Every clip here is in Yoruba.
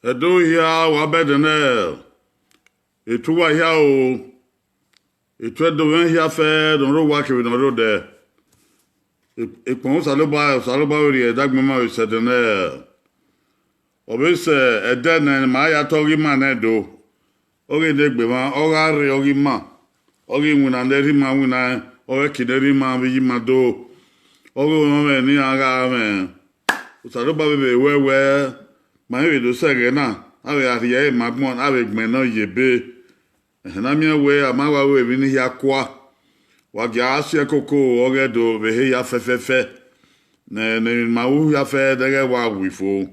Edo here wabedene. Etuwa here o. Etu edo wen here fe don ro wa kiri don ro de. Epon saloba ori edagbema o sedene. Obese edene ma ya togi man edo. Oge degbe ma oga re ogi ma. Ogi nwuna nderi ma nwuna oge kideri ma bi ma do. Oge no me ni aga me. Saloba bebe wewe. Ma we do sege na awe ariye magbon awe gben na yebe na mi we amawa we bi ni yakwa wa ga asie koko oge do be he ya fefefe ne ma wu ya fe de wa wifo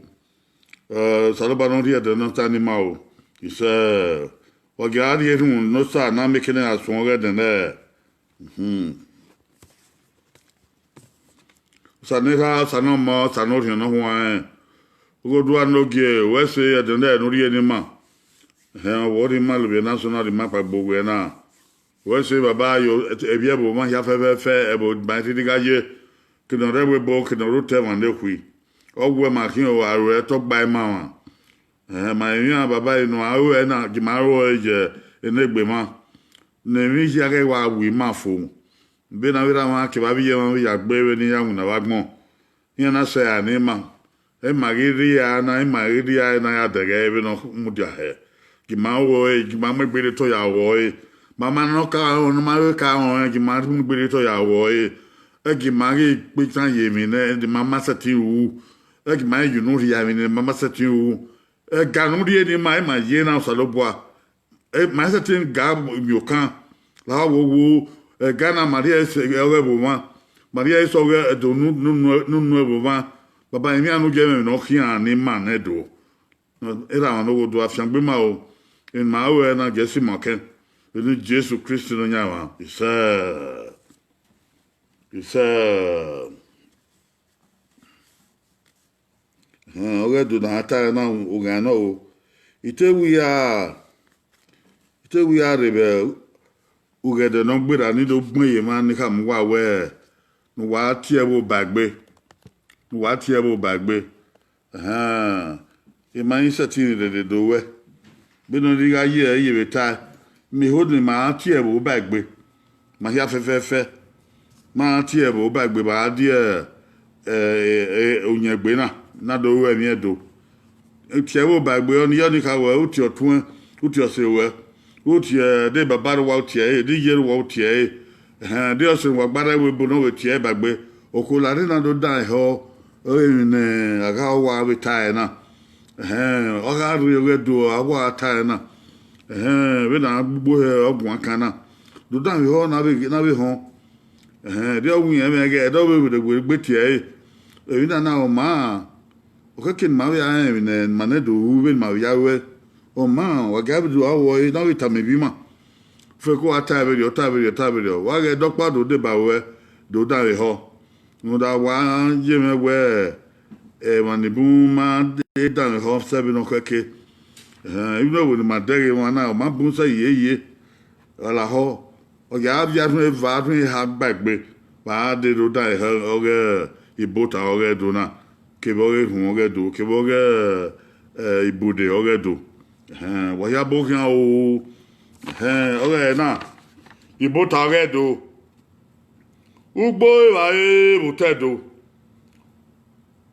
saloba no ri de no tani ma o ise wa ga ri hun no sa na me kene aso oge de ne sa ne ga sa no mo sa no ri no ho Ugodua nogie wese ya dende nuri enima. Wori malube national mapa bogwe na. Wese baba yo ebiebo ma ya fe ebo banti digaje kino rewe bo kino rute wande kwi. Ogwe makin o awe to gba ma wa. Ma yin baba inu awe na gimaro eje enegbe ma. Ne mi ji age wa wi ma fo. Be na wira ma ke babi ye ma ya gbewe ni ya na wagbon. Yin na se anima. Magiri ya na ya dege ebe no mudia he gimawo gimame gbere to ya wo mama no ka onu ma ka on gimame gbere to ya wo gimari pitan yemi ne di mama sati wu gimari you know ya mi ne mama sati wu ganu ri ni ma ye na saloboa ma sati ga yo kan la wo gana maria se ebo ma maria so ge do nu ebo ma Baba emi anu geme no kia ni man edo. Era no do afiangbe ma o. In ma we na gesi maken. Enu Jesus Christ no nyawa. Isa. Oge do na ata na ugana o. Ite wi ya rebe ugede no gbera ni do gbon ye ma ni ka mu wa we. No wa tie wo bagbe. What you bagbe e man sati de do we be no diga ye beta mi hold ma tie bo bagbe ma ya fe ma tie bo bagbe ba die onyegbe na do we mi edo tie bo bagbe on yo ni ka we uti otun uti ose we uti de baba wa tie de ye wa tie de ose wa gbara we bo no we tie bagbe okolare na do dan ho ne aga wa betae na oga ru do agwa tae na we na gbugbo he ogun aka na do dan ho na be ho de ogun ye me ge do be de gbetie e na o ma o ka kin ma ya ne mane do we ma ya we o ma wa ga do awo na we ta me bi ma fe ko ata be wa ge do pa do de ba we do dan ho Muda wa yeme we manibuma de dan ho sabe no keke you know with my dere wana ma bun sa ye ala ho o ya bia tun va tun ha gbagbe ba de do dai ho oge ibota oge do na ke bo ge hun oge do ke bo ge ibude oge do wa ya bo kan o oge na ibota oge do Ugbo ibae butedo.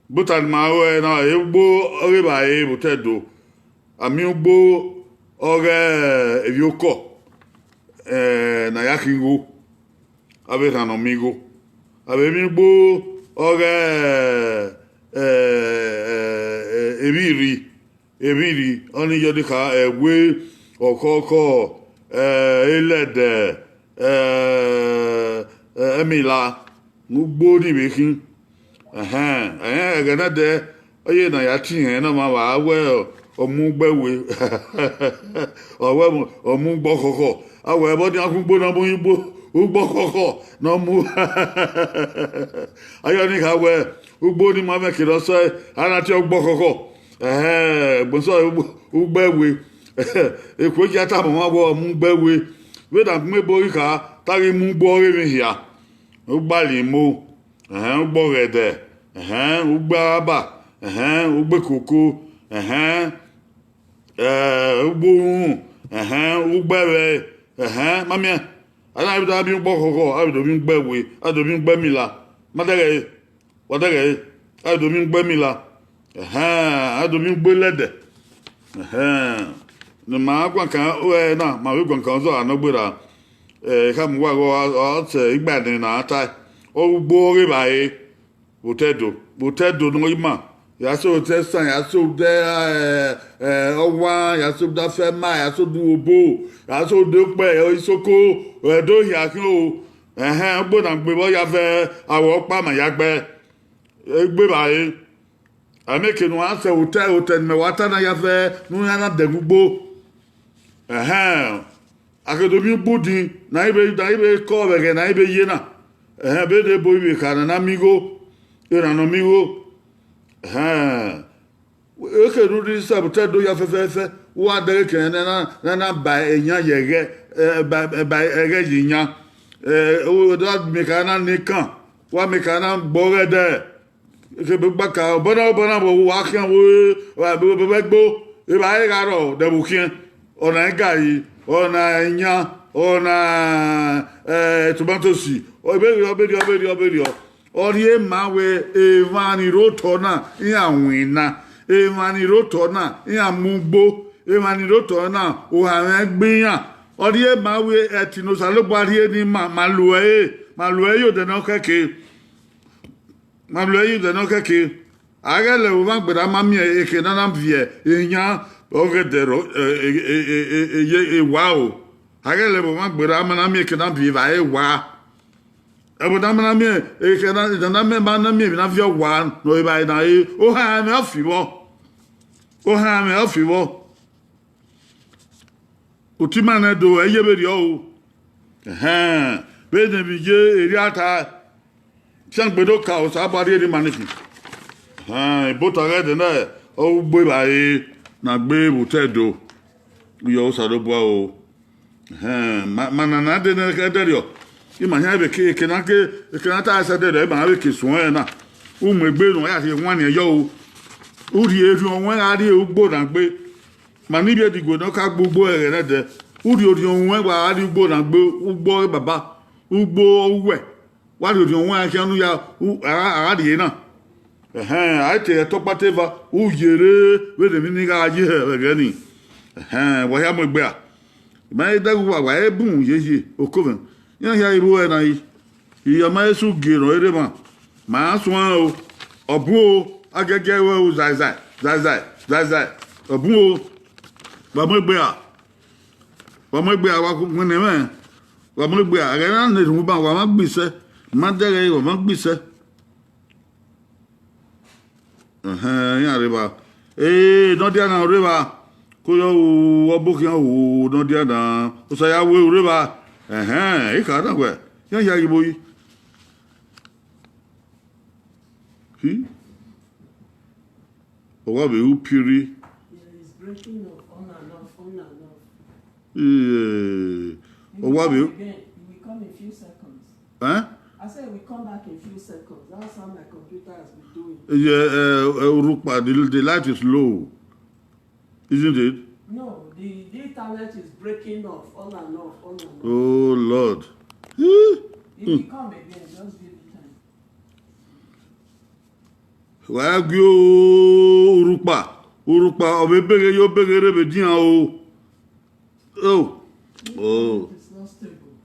Butan mawe na ugbo ibae butedo. Ami ugbo oge evioko. Na yakingo. Abe tanomigo. Abe mi ugbo oge ebiri. Oni yodika ewe okoko elede emila ngbo ni mekin gana de oye na ya tin na ma wa we omugbewe owe omugbo koko awe bo ni akugbo na mo igbo ugbo koko na mu ayo ni ka we ugbo ni ma me kiro so ana ti ugbo koko gbo so ugbewe ekwo ji ata mo wa omugbewe we da me bo ika tari mu gbo re mi hia Ugbali mo ugbo rede ugbo aba ugbo koko ugbo ugbere mamia ana bido abi ugbo koko abido bi ngbewe ado bi ngbemila madere wadere ado bi ngbemila ado bi ngbelede na ma gwa kan na ma we gwa kan zo anagbera ka mu wa go ate igbadin na ata ogbo re bae botedo no ima ya so testa ya so de owa ya so da fema ya so du obo ya so de pe isoko do ya ki o ogbo na gbe bo ya fe awo pa ma ya gbe egbe bae ameke no ase hotel me wata na ya fe nu ya na de gbugbo akedomi budi na ibe ko bege na ibe yena be de boy be kana na migo era no migo eke ru di sabute do ya fefe wa de ke na ba eyan yege ba ege yiyan o do me kana nikan wa me kana gbore de ke be gbaka bona bo wa kan wo be gbo e ba e garo de bu kin ona gai ona nya ona tomatosi oberi orie mawe evani rotona iawina evani rotona iamugbo evani rotona ohawe gbiyan orie mawe etinosa lo bari ni malue yo de no keke agele wo magbera mami eke na vie enya ogedero wow agele bo magbera mana mi eke na vie va wa ebo na mana mi eke na me mana mi na vie wa no e ba na e o ha me afiwo utima na do eyeberi o be de bi je eri ata sangbedo ka o sa bari eri maniki bota rede na o gbe bae na gbe botedo yo sado bua o mana na de na kederio imanya be ke na ta sa de ba be ke so na o megbe no ya se wan ni yo o uri eri onwe ari ugbo na gbe mani bi edigbo no ka gbogbo ere na de uri onwe gba ari ugbo na gbe ugbo baba ugbo we wa uri onwe a kanu ya ari na aite tokpateva ujere we de mi ga aje he ni wa ya mo gbe a ma e dagu wa e bun yeye okoven yan ya iru e na yi iya ma esu gero ere ma so an o obun o agege we o zai obun o wa mo gbe a wa ku ne me wa mo gbe a re na ne ru ba wa ma gbise ma dere wa ma gbise ya riba no dia na riba ko yo obokin o no dia na o sa ya we riba e ka da we ya yibo yi o wa be upiri is breaking on and off o wa be we come in few seconds I said we come back in few seconds. That's how my computer has been doing. Yeah, the light is low, isn't it? No, the internet is breaking off, on and off. Oh, Lord. If we come again, just give it time. Why go Urupa, obebere yo begere bedian o. Oh. It's not stable.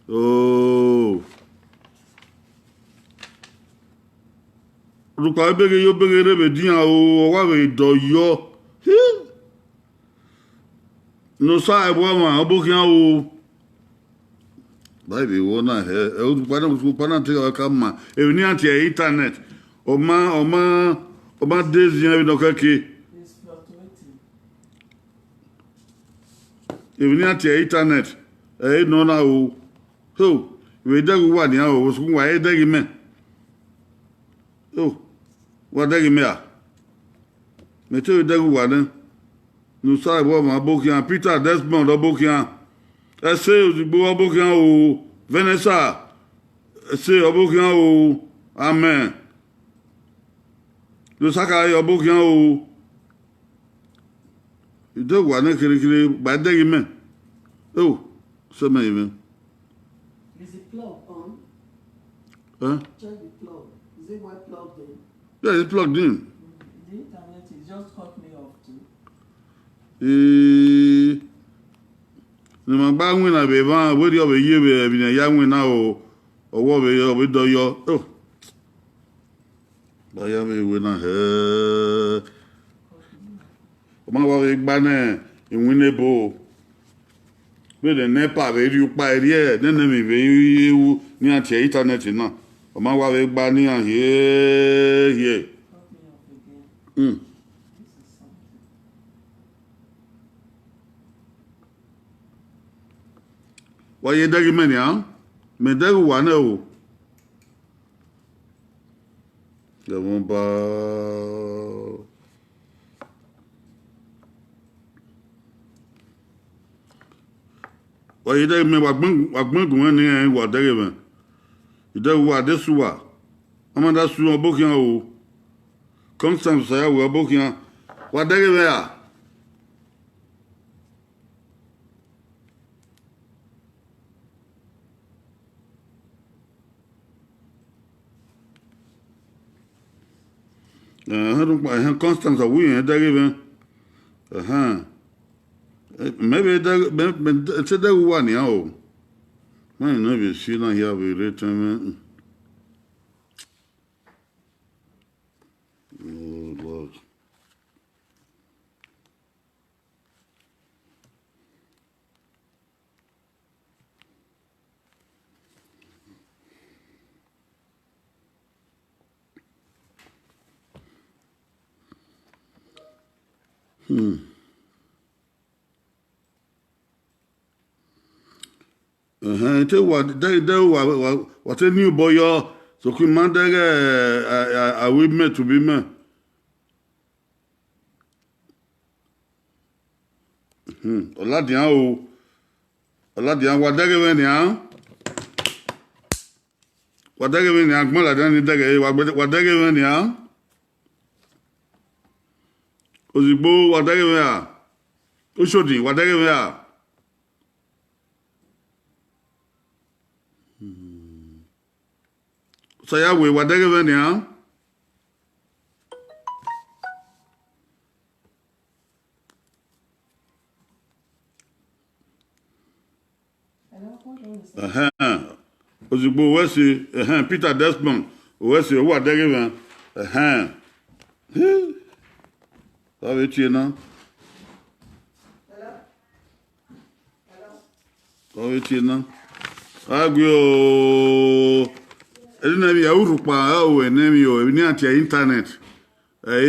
Oh. Urupa obebere yo begere bedian o, wa we do yo. No sa ebo ma obokian o. Baby wona he o pana te ka ma e ni anti internet o ma desian bi no kake It's fluctuating. e ni anti internet e no na o so we dagu wa ni o so wa e dagi me wa dagi me a me te dagu wa den no sa ebo ma obokian Peter Desmond obokian ese ozugbo obokian o Vanessa say obokian o amen lo saka obokian o ide wa na kire ba de me oh so me even Is the plug on? Check the plug. Is it well plugged in? yeah it's plugged in The internet is just cut me off too. ni ma ba win na be ba we di o be ye be na ya win na o owo be yo be do yo oh ba ya me we na he o ma wa be gba na inwinable be de nepa be ri upa eri e nene mi be ewu ni ati internet na o ma wa be gba ni an he Cut me off again. This is something. wa ye dagi me ni an me dagi wa na o de mon ba wa ye dagi me wa gbon gun ni en wa dagi me ide wa de suwa amanda su obokian o constant sa ya wa obokian wa dagi me ya constant sa we en dagi me maybe it's a day one ya o man no be see na here we return oh lord te wa de wa te new boy yo so ku mandere a we me to be me oladian wa dege we ni an wa dege we ni agbon la dan ni dege wa dege we ni an ozigbo wa dege we a oshodi wa dege we a saya we wa dege we ni an Hello, hold on a second. ozigbo we si Peter Desmond we si wa dege we ça veut dire non Hello? Hello? ça veut dire non agyo ene mi urupa o ene mi o ni ati internet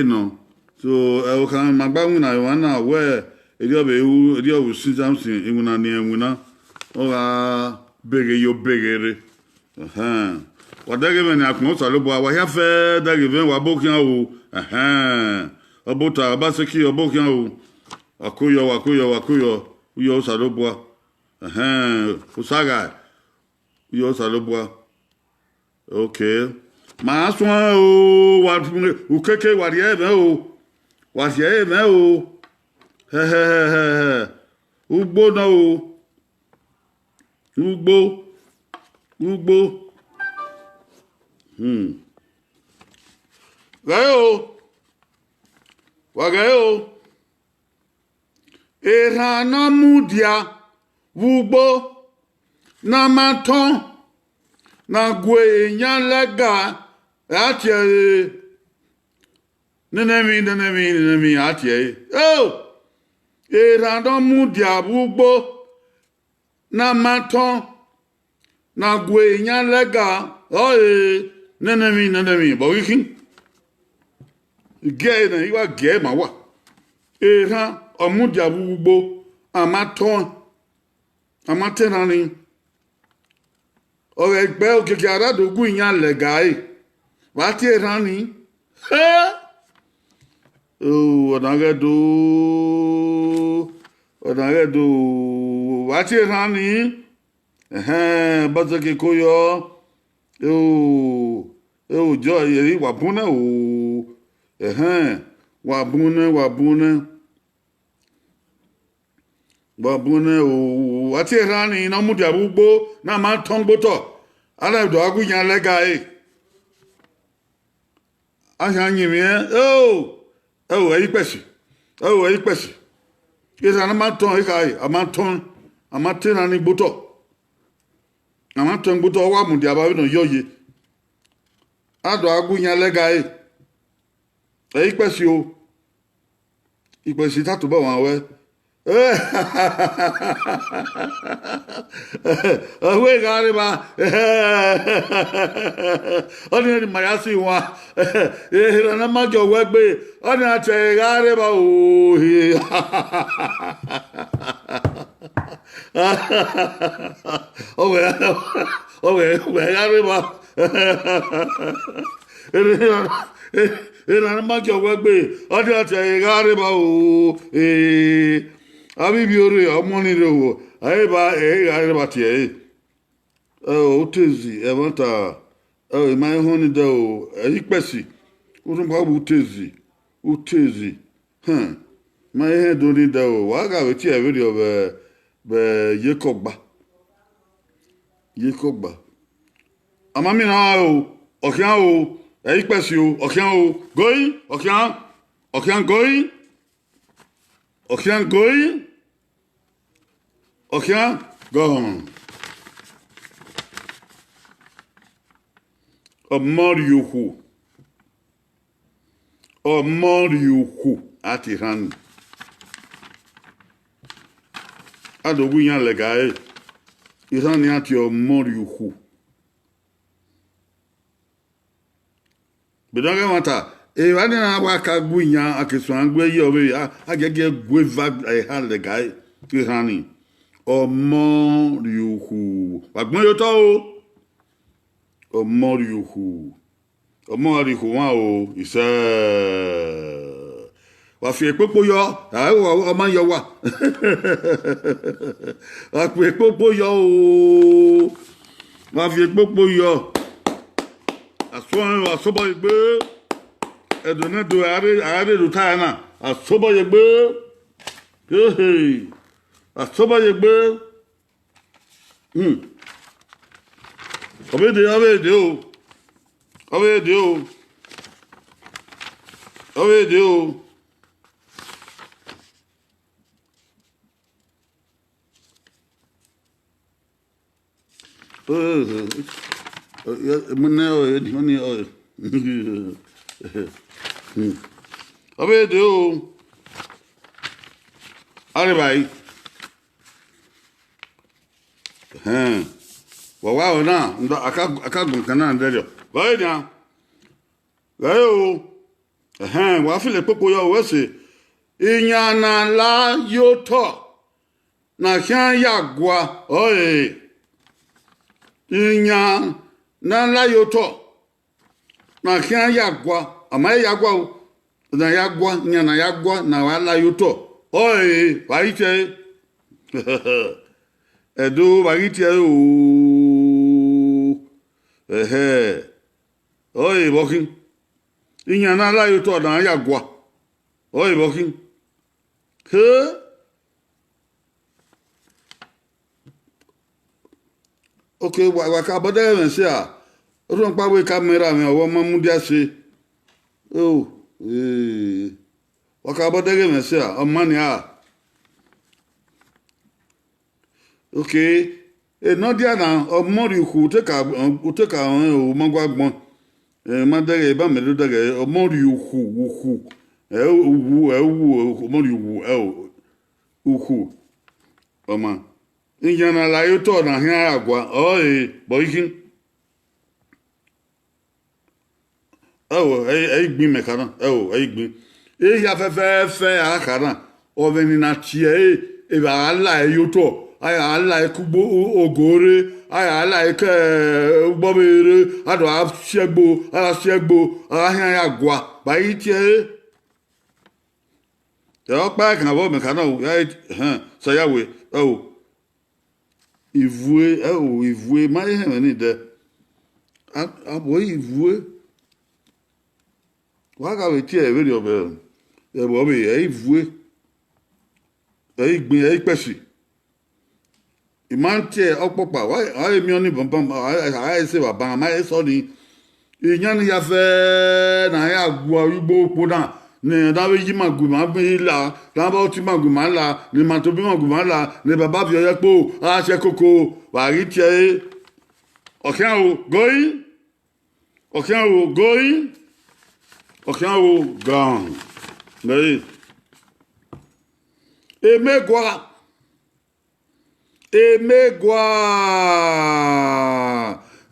no so e kan magbawu na wana we edi obu Samson imuna ni emuna o ga bege yo begere wa dage me ni akun so lo bo wa ya fe dage ve wa bokian o obota abaseki obokian o akoyo uyo so lo bo usaga uyo so lo bo okay ma so o wa ukeke wa rie me o wa sie me o ugbo na o ugbo gayo wa gayo erana mudia ugbo na maton na gwe nyalega ati nenemi ati oh erana mudia ugbo na maton na gwe nyalega nenemi bo wikin ge na iwa ge ma wa era omudia ugbo amaton amatenani o egbe okeke aradogun iyan legai wa ti erani onagedo wa ti erani bazake koyo jo yeri wabuna o wabuna o ati rani na mu dia bugbo na ma ton gboto ala do aguyan lega ahanyi mi eyi pesi kesa na ma ton kai ama tena ni gboto ama ton gboto wa mu dia ba no yoye ado aguyan lega eyi pesi o ipesi tatu ba wan we we gari ba oni ni mayasi wa na majo we gbe oni ate gari ba o we gari ba na majo we gbe oni ate gari ba o abi biore amoni rewo aiba gari tie otezi evanta my honey do ikpesi urun pa utezi my head only do wa ga we tie video be yekogba amami na o okian o ikpesi o okian o going okian going gone. Omoriuhu atiran. Adogu yan legae. Iran ni ati omoriuhu. Bedonge mata wani na waka gunya akeso angwe ye obe agege gueva ha legae kirani omoriuhu wagbon yo to omoriuhu wa o ise wa fi epopo yo o ma yo wa wa fi epopo yo o wa fi epopo yo aso igbe edone do are do tana asobo yegbe asobo yegbe obede o obede o aribai wa ona ndo akagun kana ndejo wa nya o wa file popo yo wese inyana la yoto na kyan yagwa oye inya na la yoto na kyan yagwa ama yagwa o na yagwa nyana yagwa na wala yoto oye waiche edo waiche o oye bokin inyana la yoto na yagwa oye bokin okay wa boda men se a o tun pa we camera mi owo mamu dia se wa ka boda men se a o mani a okay no dia na o mori ku te ka o magwa gbon ma dere ba me do dere o mori ku o mori ku o ma Inyana la yoto na hia agwa boikin gbin mekana gbin ya fe akara oveni na tie ba ala yoto aya ala kugbo ogore aya ala ke gbobere ado asiegbo ahia agwa ba itie yo pa kan bo mekana so yawe ivue ma ihe ni de abo ivue waga we tie we dio be e bo be ivue e gbin e pesi imante opopa wa mi oni bambam ai se baba ma e so ni iyan ya fe na ya gbo igbo po na ni da we yi magu ma bi la da ba ti magu ma la ni ma to bi magu ma la ni baba fi oye po a se koko wa ri tie okan o going okan o going okan o gone ngai emegwa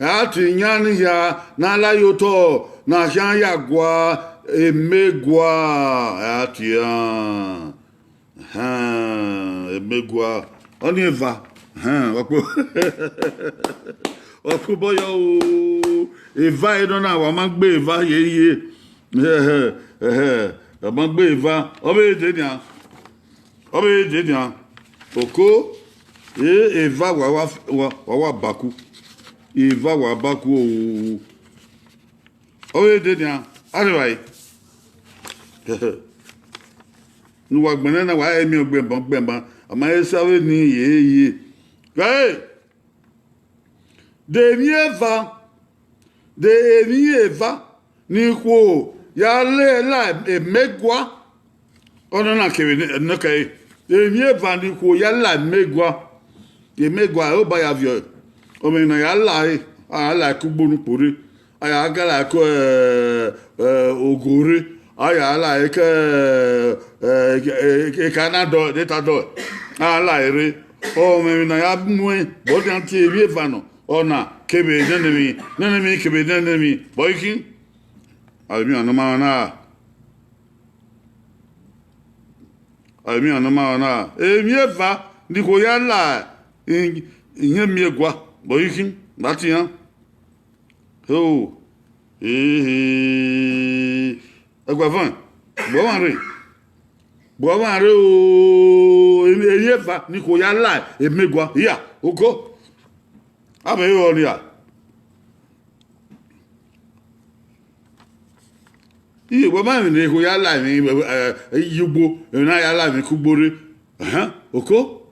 ati nyani ya na la yoto na shan ya gwa emegwa ati emegwa oni eva opo boyo eva e don na wa ma gbe eva yeye ma gbe eva obe de ni oko eva wa baku eva wa baku owe de dia anyway nu wa gbene na wa emi ogbe ama esawe ni ye hey de mi eva ni ko ya le la emegwa ona na kebe na kai de mi eva ni ko ya la emegwa emegwa o ba ya vio o me na ya la ala kugbonu pore aya agala ko ogore aya ala ke Canada de ta do ala ere o me na ya mwe bo dan ti ebi evano ona kebe nenemi kebe nenemi boykin almi anoma na emi eva ni ko ya la ìyẹn mi egwa boyikin láti yan egwa van bo wa re o eyi efa ni ko ya la emegwa ya oko abe yo ri a iye bo ma ni ko ya la mi yugbo na ya la mi kugbore oko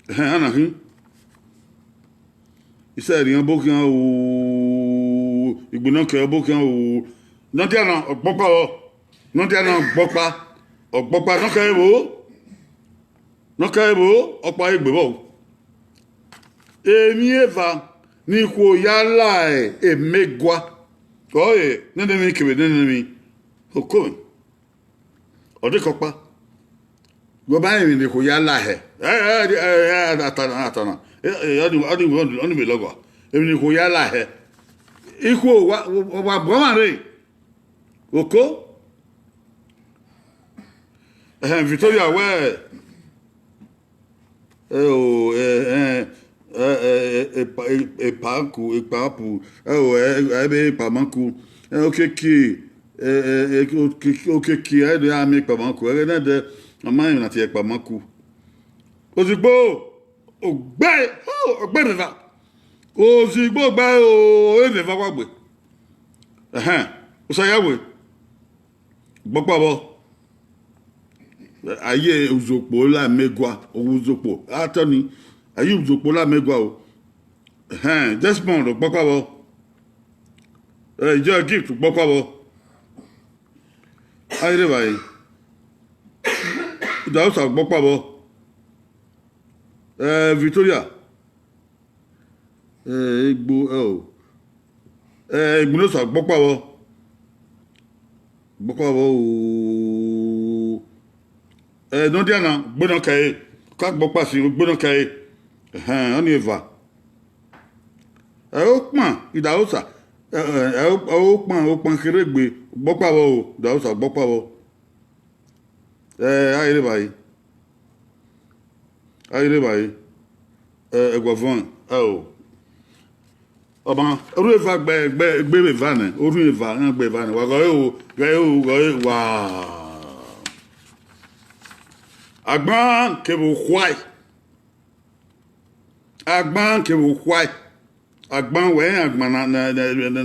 anahin isa ri an bokan o igbona ke bokan o no ti ana ogbopa no ka ebo opa egbe bo emi eva ni ko ya la emegwa oye nene mi kebe nene mi okon ode kopa go ba mi ni ko ya la he atana oni me logo emi ni ko ya la he iku wa bomare oko Victoria we papu ebe pamanku okeki ade ami pamanku na de amayin na ti pamanku ozigbo ogbe meva ozigbo gba o meva wa gbe o so yawe gbogbo bo aye uzopo la megwa uzopo atoni aye uzopo la megwa o Desmond gbogbo bo je gift gbogbo bo ayre bai da o sa gbogbo bo Victoria egbo egbo no sa gbogbo bo no dia na gbona kai ka gbogbo si gbona kai oni eva o pon ida o sa o pon keregbe gbogbo bo da o sa gbogbo bo ayre bai egwavon oba oru eva gbe eva ne oru eva na gbe eva ne wa go wa agban ke bo kwai agban we agban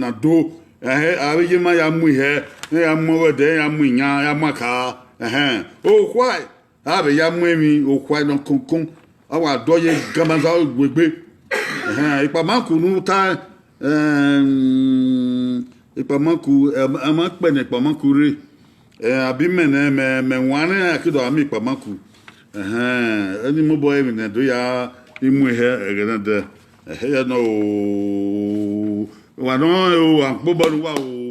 na do awe ma ya mu he ya mu we de ya mu nya ya maka o kwai abe ya mu emi o kwai no konkon awa doye gamanza gbegbe ipamanku nu ta ipamanku amakpe ne ipamanku re abi mene me wane akido ami ipamanku ani mo boy mi ne do ya imu he egena de ya no wa no o akpoboru wa o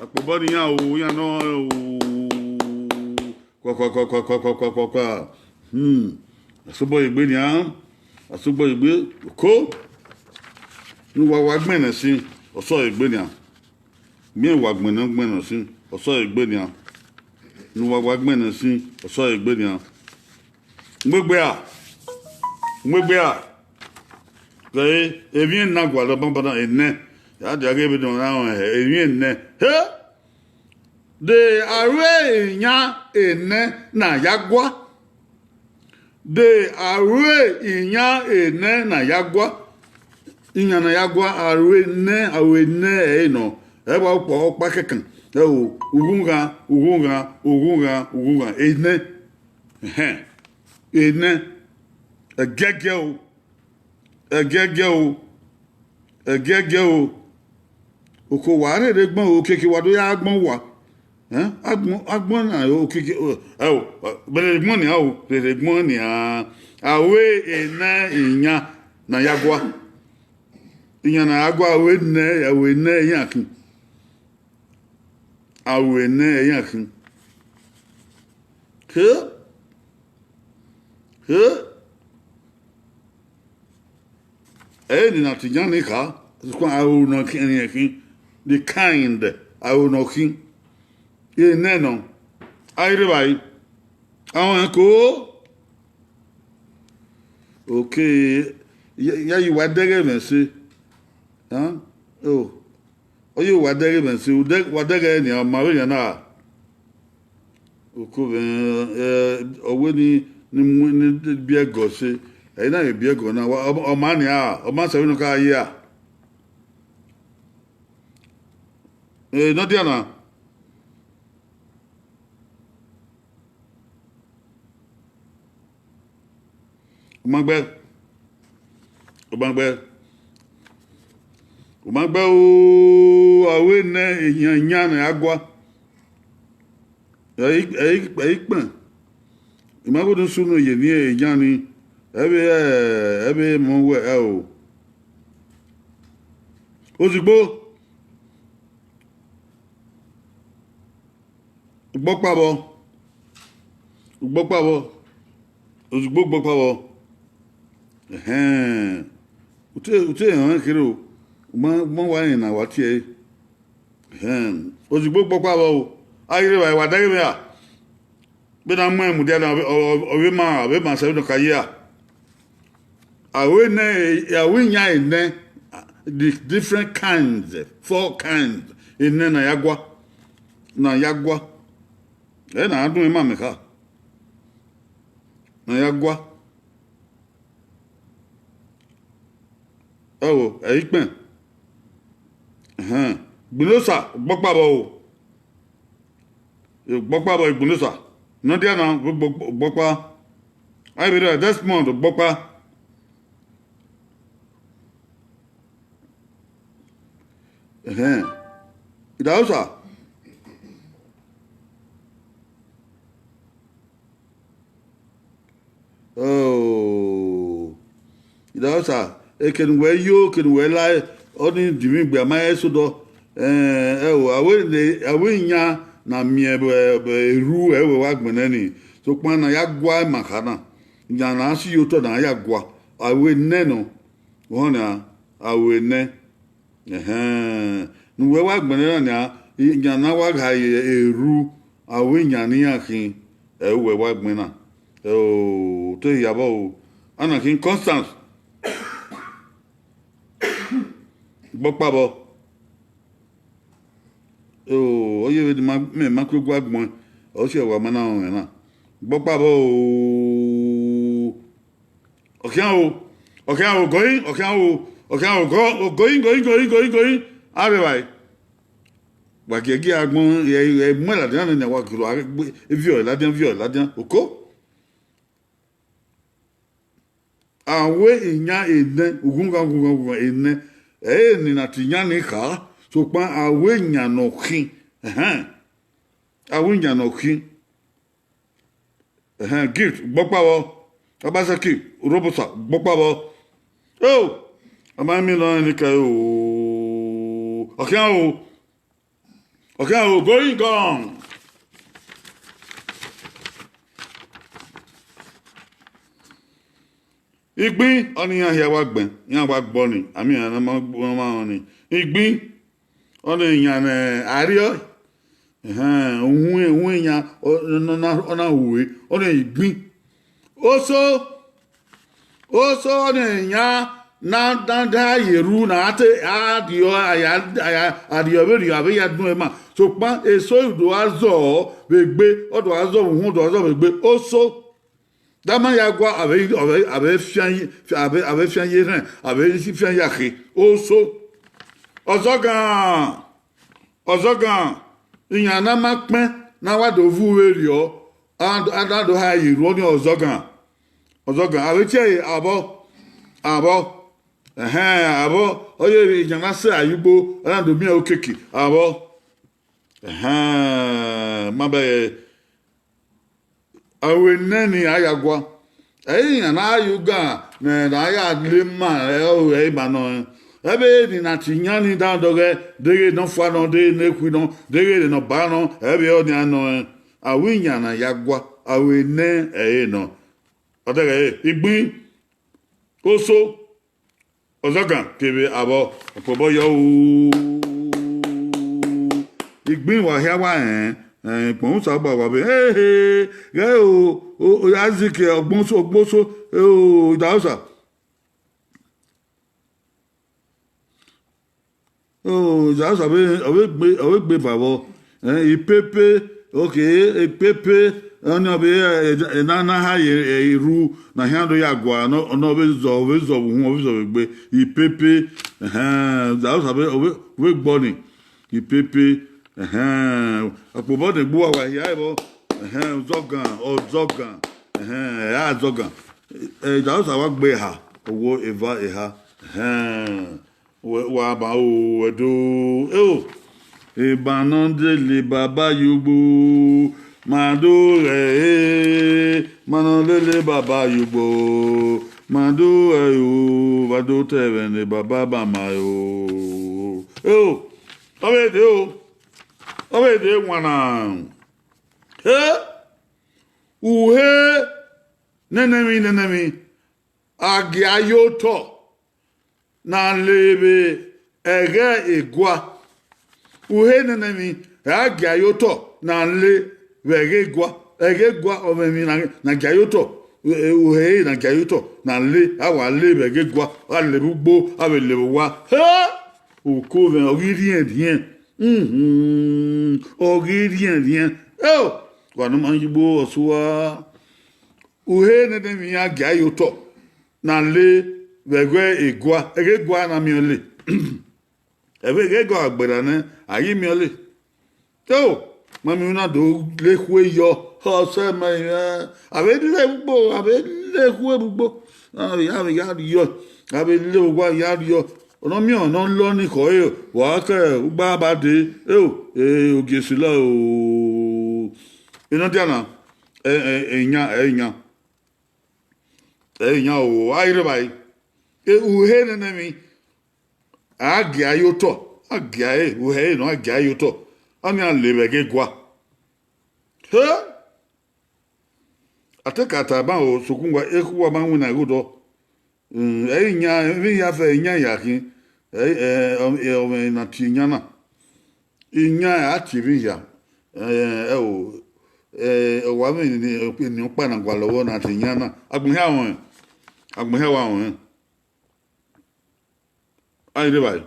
akpoboru ya o ya no kwa asobo igbe ni asobo igbe ko nu wa gbena si oso igbe ni mi wa gbena si oso igbe ni nu wa gbena si oso igbe ni gbegbe a le evien na gwa lo bamba enne ya de age bi don na evien ne he de are nya enne na yagwa de are inya enne na yagwa inya na yagwa are ne awe ne no e ba po pa kekan e o ugunga enne enne egege o oko wa re gbon o keke wa do ya gbon wa agbon na o keke bele gbon ni o re gbon ni awe ena inya na yagwa inya na yagwa awe ne yakin awe ne yakin he ni na tijani ka kwa au no kin the kind au no kin e neno ayre bai awon ko okay ya yi wa dere men se oyo wa dere men se wa dere ni o ma we na oko owe ni bi ego se na ebi ego na o ma ni o ma se winu ka yi no dia na o ma gbe o awe ne eyan na agwa pon imagodun sunu ye ni eyan ni ebe mo we o ozigbo gbopabo ozigbo gbopabo ute han kire o mo wa yin na wa ti e ozigbo gbopabo ayire wa dare me a be na mo emu dia na owe ma se no kaya awe nya ene the different kinds 4 kinds ene na yagwa na adun ma me ka na yagwa ipen gbunosa gbopabo igbunosa no dia na gbopa I be there this month gbopa idausa idausa ekenwe yo kenwe la oni dimi gbe ma esodo awe nya na mie be ru wa gbenani so pan na ya gwa makana nya na si yo to na ya gwa awe ne no wona awe ne nu we wa gbenani na nya na wa ga eru awe nya ni akin we wa gbena to yabo ana kin Constance gbopabo oye me makro gwagbon o se wa mana on na gbopabo okian o going okian Okay, going. Arrive. Wakegi agbon e mo la dan na wa kiro viol la dan oko. Awe inya ene ugunga ene ni na tinya ni ka so pa awe nya no kin awe nya no kin gift gbopa wo abasaki robosa gbopa wo oh ama mi lo ni ka o okay going gone. Igbin oni yan ya wa gben yan wa gbo ni ami yan ma oni igbin oni yan ario ohun yan ona huwe oni igbin oso oni yan na da yeru na ate adio be ya dun e ma so pa eso do azo begbe odo azo ohun do azo begbe oso Dama ya gwa ave fian yerin ave fian yake oso ozogan iyan na ma pin na wa do vu eri o adado ha yiru ni ozogan ave che abo oye iyan na se ayugbo adado mi okeke abo mabe awe nani ayagwa na ayuga na aya lema e ba no ebe ni na tinyani da doge dege no fa no de neku no dege no ba no ebe o ni ano awinya na yagwa awe ne no odege igbin oso ozogan kebe abo opobo yo igbin wa hia wa pon sa gba wa be ge o yazike ogbonso o idausa idausa be gbe babo ipepe okay ipepe ona be na ha iru na hando ya gwa no be zo gbe ipepe idausa be we gbo ni ipepe apobo de gbo wa ya ebo zogan zogan idausa wa gbe ha owo eva eha wa ba o edo ìbànújẹ́ lè bàbá yògbó màdó rẹ̀ mànàlélé bàbá yògbó màdó rẹ̀ yòó màdó tẹ̀rẹ̀ ní bàbá bàmà yòó. ọbẹ̀ èdè wọnà uhe nenemi àgìá yóò tọ̀ na lebe ẹ̀gẹ́ ìgwa. Uhe nenemi aga yoto na le egegwa omemi na gayoto uhe na gayoto na le awa le begegwa ale bugbo abele wa ha oko ve ogirien wa no man yibo osuwa uhe nenemi aga yoto na le egegwa na mi ole ebe gego agbera ne ayi mi ole to mami una do le kwe yo ho se me abe le kwe bugbo ya yo abe le wa ya yo ono mi ono lo ni ko wa ke ugba ba de ogesi la o ina diana enya o ayire bai uhe ne mi agia yoto agia uhe no agia yoto anya lebege gwa atekata ba o sokungwa ekuwa banwu na godo enya vi ya fe enya yakin o na tinyana inya ativi ya wa mi ni pa na gwa lowo na tinyana agbon ha won ayire bai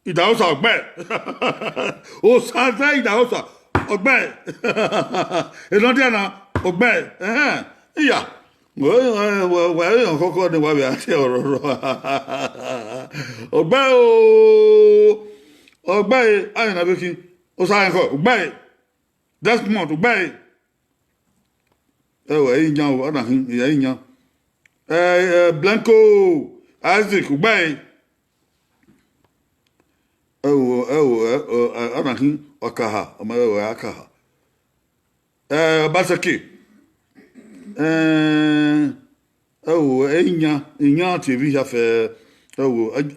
idausa ogbe o sanza idausa ogbe elodiana ogbe iya wà èèyàn kọ́kọ́ ni wà bí àti ọ̀rọ̀ ọgbẹ́ ọgbẹ́ ayọ̀ nàbẹ́ kí ó sáyẹn kọ́ ọgbẹ́ Desmond ọgbẹ́ ẹwà ẹ̀yìn yan ọ̀nà ẹ̀yìn yan Blanco Isaac ọgbẹ́ ọ̀nà ọ̀kàhà ọmọ ẹwà àkàhà Basaki inya TV ya fe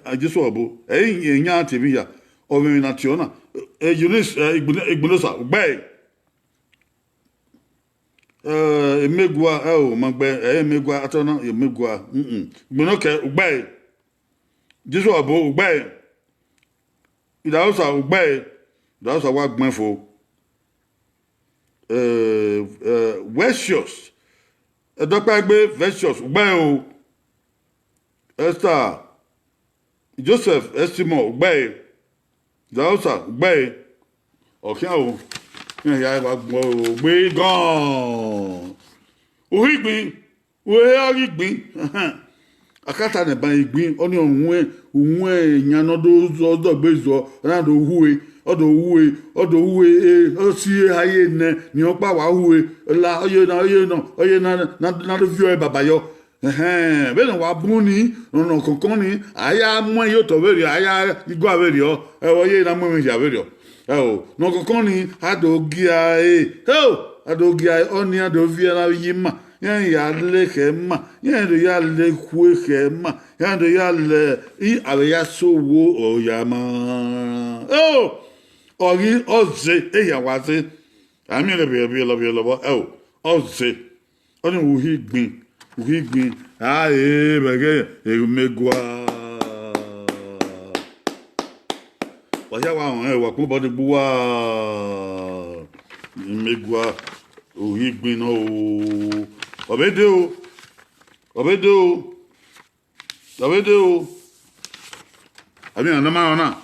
ajiso obo inya TV ya omi nationa Eunice igbunosa gbe emegua magbe emegua atona emegua igbunoke gbe jiso obo gbe idausa gbe idausa wa gbonfo Vicious Edokpagbe Vicious Ugbe o Esther Joseph Estimo Ugbe Dausa Ugbe Okia o ya wa gbe gan Ohigbin Ohigbin akata ne ban igbin oni ohun eyan no do gbezo na do huwe odo huwe o si aye ne ni o pa wa huwe la oye na do vio e baba yo be no wa bun ni no kokon ni aya mo yo to veri aya igbo averi o oye na mo mi ja veri o no kokon ni adogia adogia oni adovia na yima yan ya le kema yan do ya le ku kema yan do ya le I ave ya so wo o ya ma ori oze e ya wa ze ami le be lo oze oni uhi gbin bege megwa wa ya wa wa ku body buwa megwa uhi gbin no Obede o. Ami anama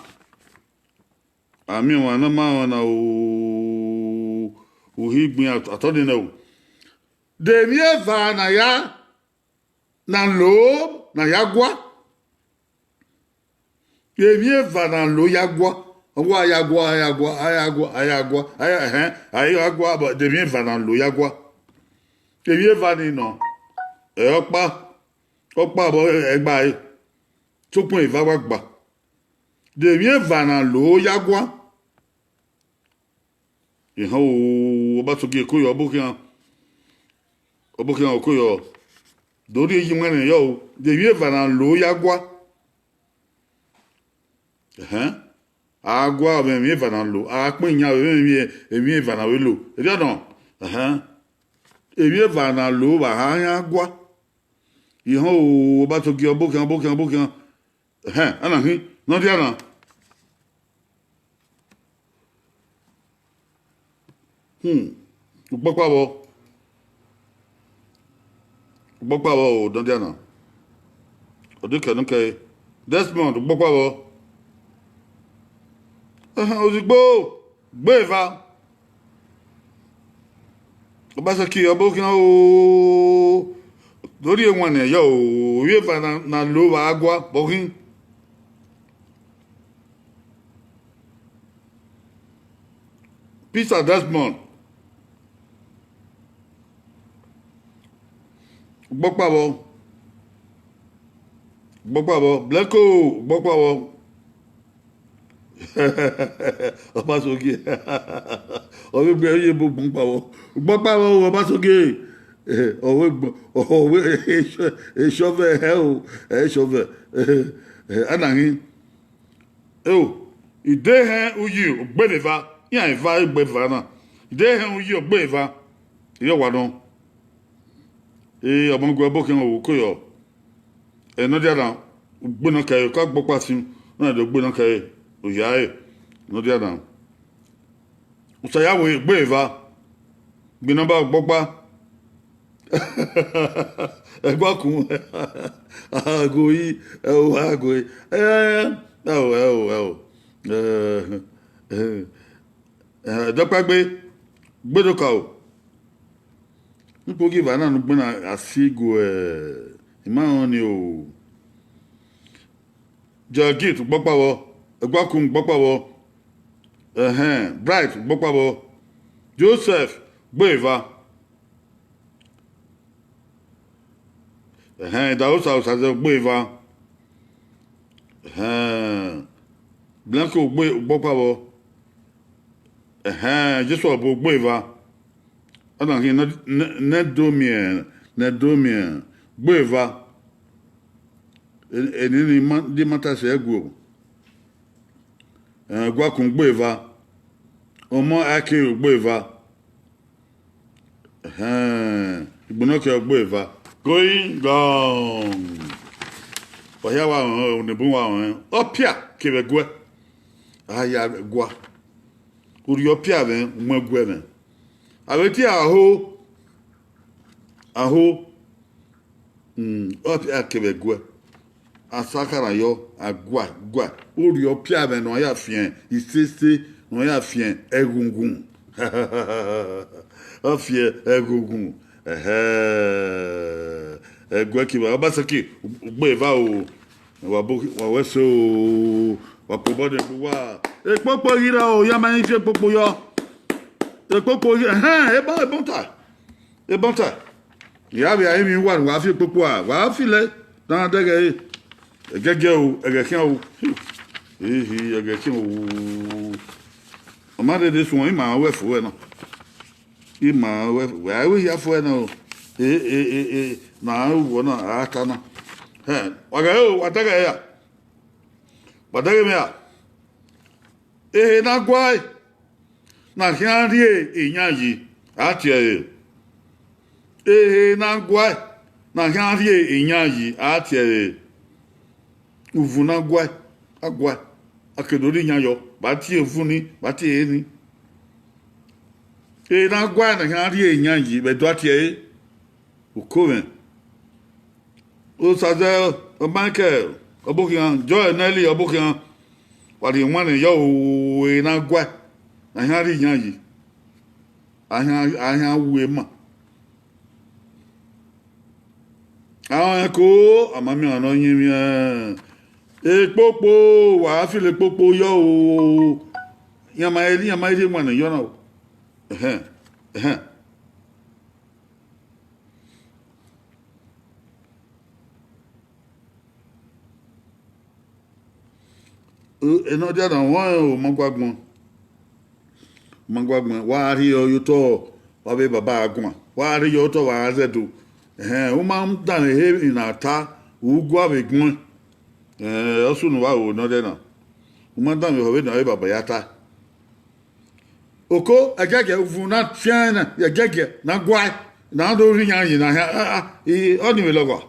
ona o. Uhigbin atodi na o. De mi eva na ya na lo na yagwa. De mi eva na lo yagwa. Ogwa ayagwa but de mi eva na lo yagwa. Ebi eva ni no opa bo egba e tokun eva wa gba de bi eva na lo yagwa o ba to ge ko yo obokian ko yo dori yi nwere yo de bi eva na lo yagwa agwa be mi eva na lo apin yan emi eva na we lo e do no Ebi eva na lo ba anya gwa ihan o ba to gi obokan ana hin no dia na gbogbo o don dia na odike no ke Desmond gbogbo ozigbo gbeva Basaki abokin o lórí wọn ne yo we fa na lo wa agwa bokin Peter Desmond gbogbo Blanco gbogbo Obasoge owe gbe oye gbogbo pawo Obasoge owe chauffeur anahin ide he uyi ogbeleva yan eva egbeva na ide he uyi ogbeva iyo wa don omogwe bokin o koyo no dia na gbona kai ka gbopa sin na do gbona kai oyae no dia na usayawo egbeva gbina ba gbopa Egwakun agoyi agoyi dọ́pẹ́gbé gbẹ́dọ̀kà o Mpogi vana no bena asigo imani o Jagit gbopawo Egbakun gbopawo Bright gbopawo Joseph gbeva Daosa osaze gbeva Blanco gbopawo Jesu obo gbeva Ana ki Nedomien gbeva Enini di mata se egu Egbakun gbeva Omo ake gbeva Igbonoke gbeva going down Oya wa nebu wa opia kebegwe aya gwa uri opia ben mwegwe ben aweti aho opia kebegwe asakara yo agwa gwa uri opia ben no ya fien isese no ya fien egungun ofie egungun egwe kiba obasaki gbeva o wa weso wa pobode wa epopo ira o ya ma nse popo yo epopo e bonta ya bi ayi mi wa fi popo wa fi le dan dege gege o egekin o egekin o o ma de so ima we fo we no ima we ya fo no na wona aka na wadaga ya wadaga me ya na gwai na hiari inyayi atie na gwai na hiari inyayi atie uvu na gwai agwa akedori nyayo bati evuni bati eni na gwai na hiari inyayi be do atie Ukome Osaze Michael Obokian Joy Nelly Obokian Wadi wane yo na gwa na hari nyayi anya we ma ko amami ono yimi popo wa fi le popo yo yama eli wane yo na eno dia na won o mangwagbon wa ri yo to wa be baba agun wa ri yo to wa azedo o ma dan he ina ta ugwa begun osunu wa o no de na o ma dan ho be na baba yata oko agage ufu na tiana ya gege na gwa na do ri yan yin na ha oni me logo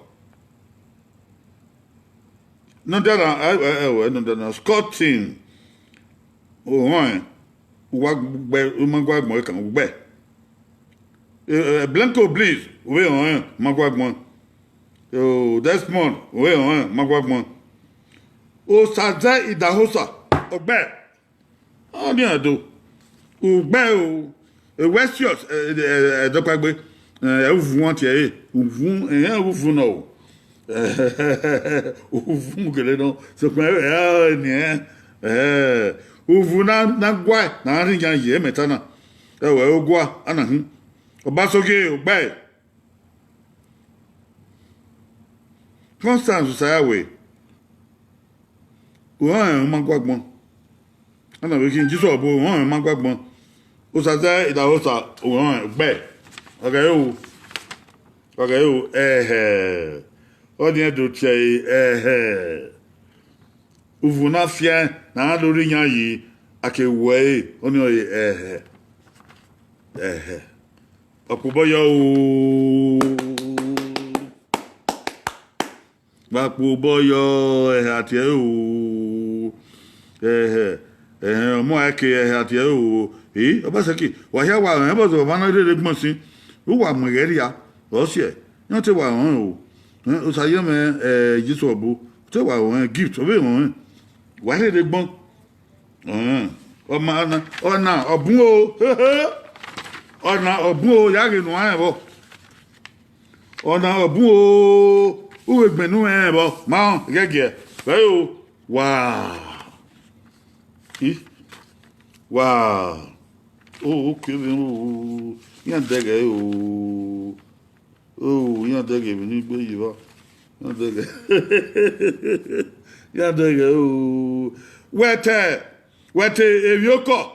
no dara Scotting wa gbe magwagmo kan gbe Blanco Bliss we magwagmo Desmond we magwagmo o saza idahosa ogbe oni ado ugbe o Westios edopagbe uvu won tie uvu no uvu gele no so kwa ni uvu na gwa na ri yan ye meta na ewe ogwa anahu obasoge ogba Constance sayawe wọ́n magwagbon ana we kin jiso bo wọ́n magwagbon o saza idahosa wọ́n gbe okay o Odi edo tie uvu na fia na lori yan yi akewe oni oye Okuboyo o Bakuboyo atie o mo ake atie o obasaki wa hia wa bo zo ba na de gbon sin o wa mgeria o se yan te wa o Osayeme Jesu obo te wa won gift obe won wa le de gbon ona obun o ya re nu an bo Ona obu o. Uwe gbenu bo. Ma gege. Bayo. Wow. Wow. Oh, okay. Oh, yan dege o. Oh, yan dege ni gbe yi ba. Yan dege. Yan dege o. Wete evioko.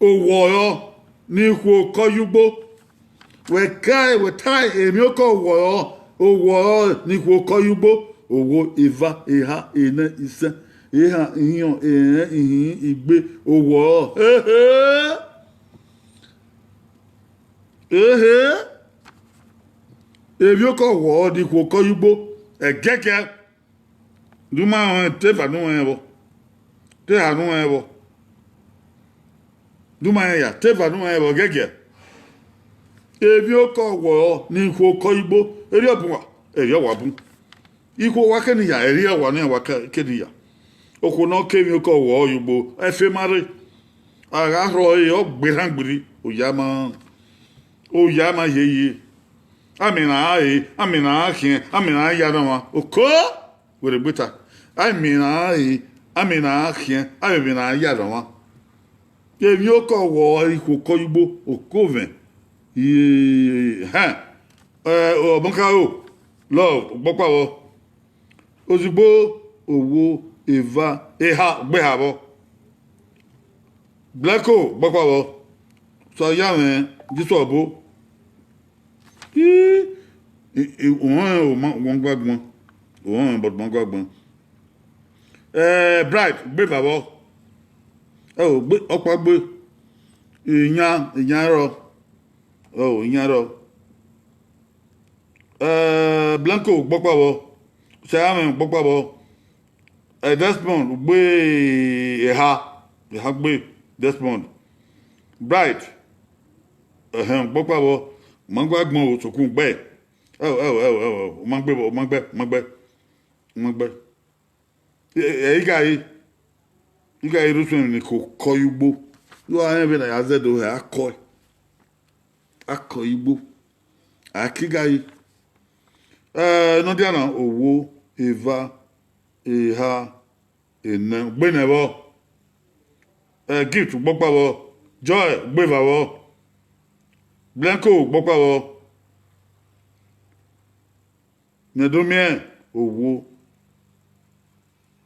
Owo ni ku koyugbo. Wetai emioko owo ni ku koyugbo. Owo eva eha ene ise. Eha iyan ihin igbe owo. Evioko wo ni ku koyugbo. Egege. Duma teva nu ebo. Te anu ebo. Duma ya teva nu ebo gege. Evioko wo ni ku koyugbo. Eri obunwa. Eri owabu. Iko wa keniya eri owa ni wa keniya. Okuno kemi oko wo yugbo efe mare aga ro e ogberangbiri oyama yeye amina akin amina ya no ma oko were gbeta amina akin amina ya no ma kemi oko wo iko yugbo okoven obonka o love gbopa wo ozugbo owo eva eha gbehabo blacko gbapabo so yawen jisobo won gbagbon won but won gbagbon bright gbebabo gbe opa gbe iyan ro blanco gbapabo so yawen gbapabo Desmond gbe eha gbe Desmond bright gbogbo mangbagbon osokun gbe magbe igai rusun ni ko koyugbo yo ayen na yazedo akọ igbo akigai no diana owo eva eha ene gbenebo gift gbogbo joy gbevabo blanco gbogbo nedomie owo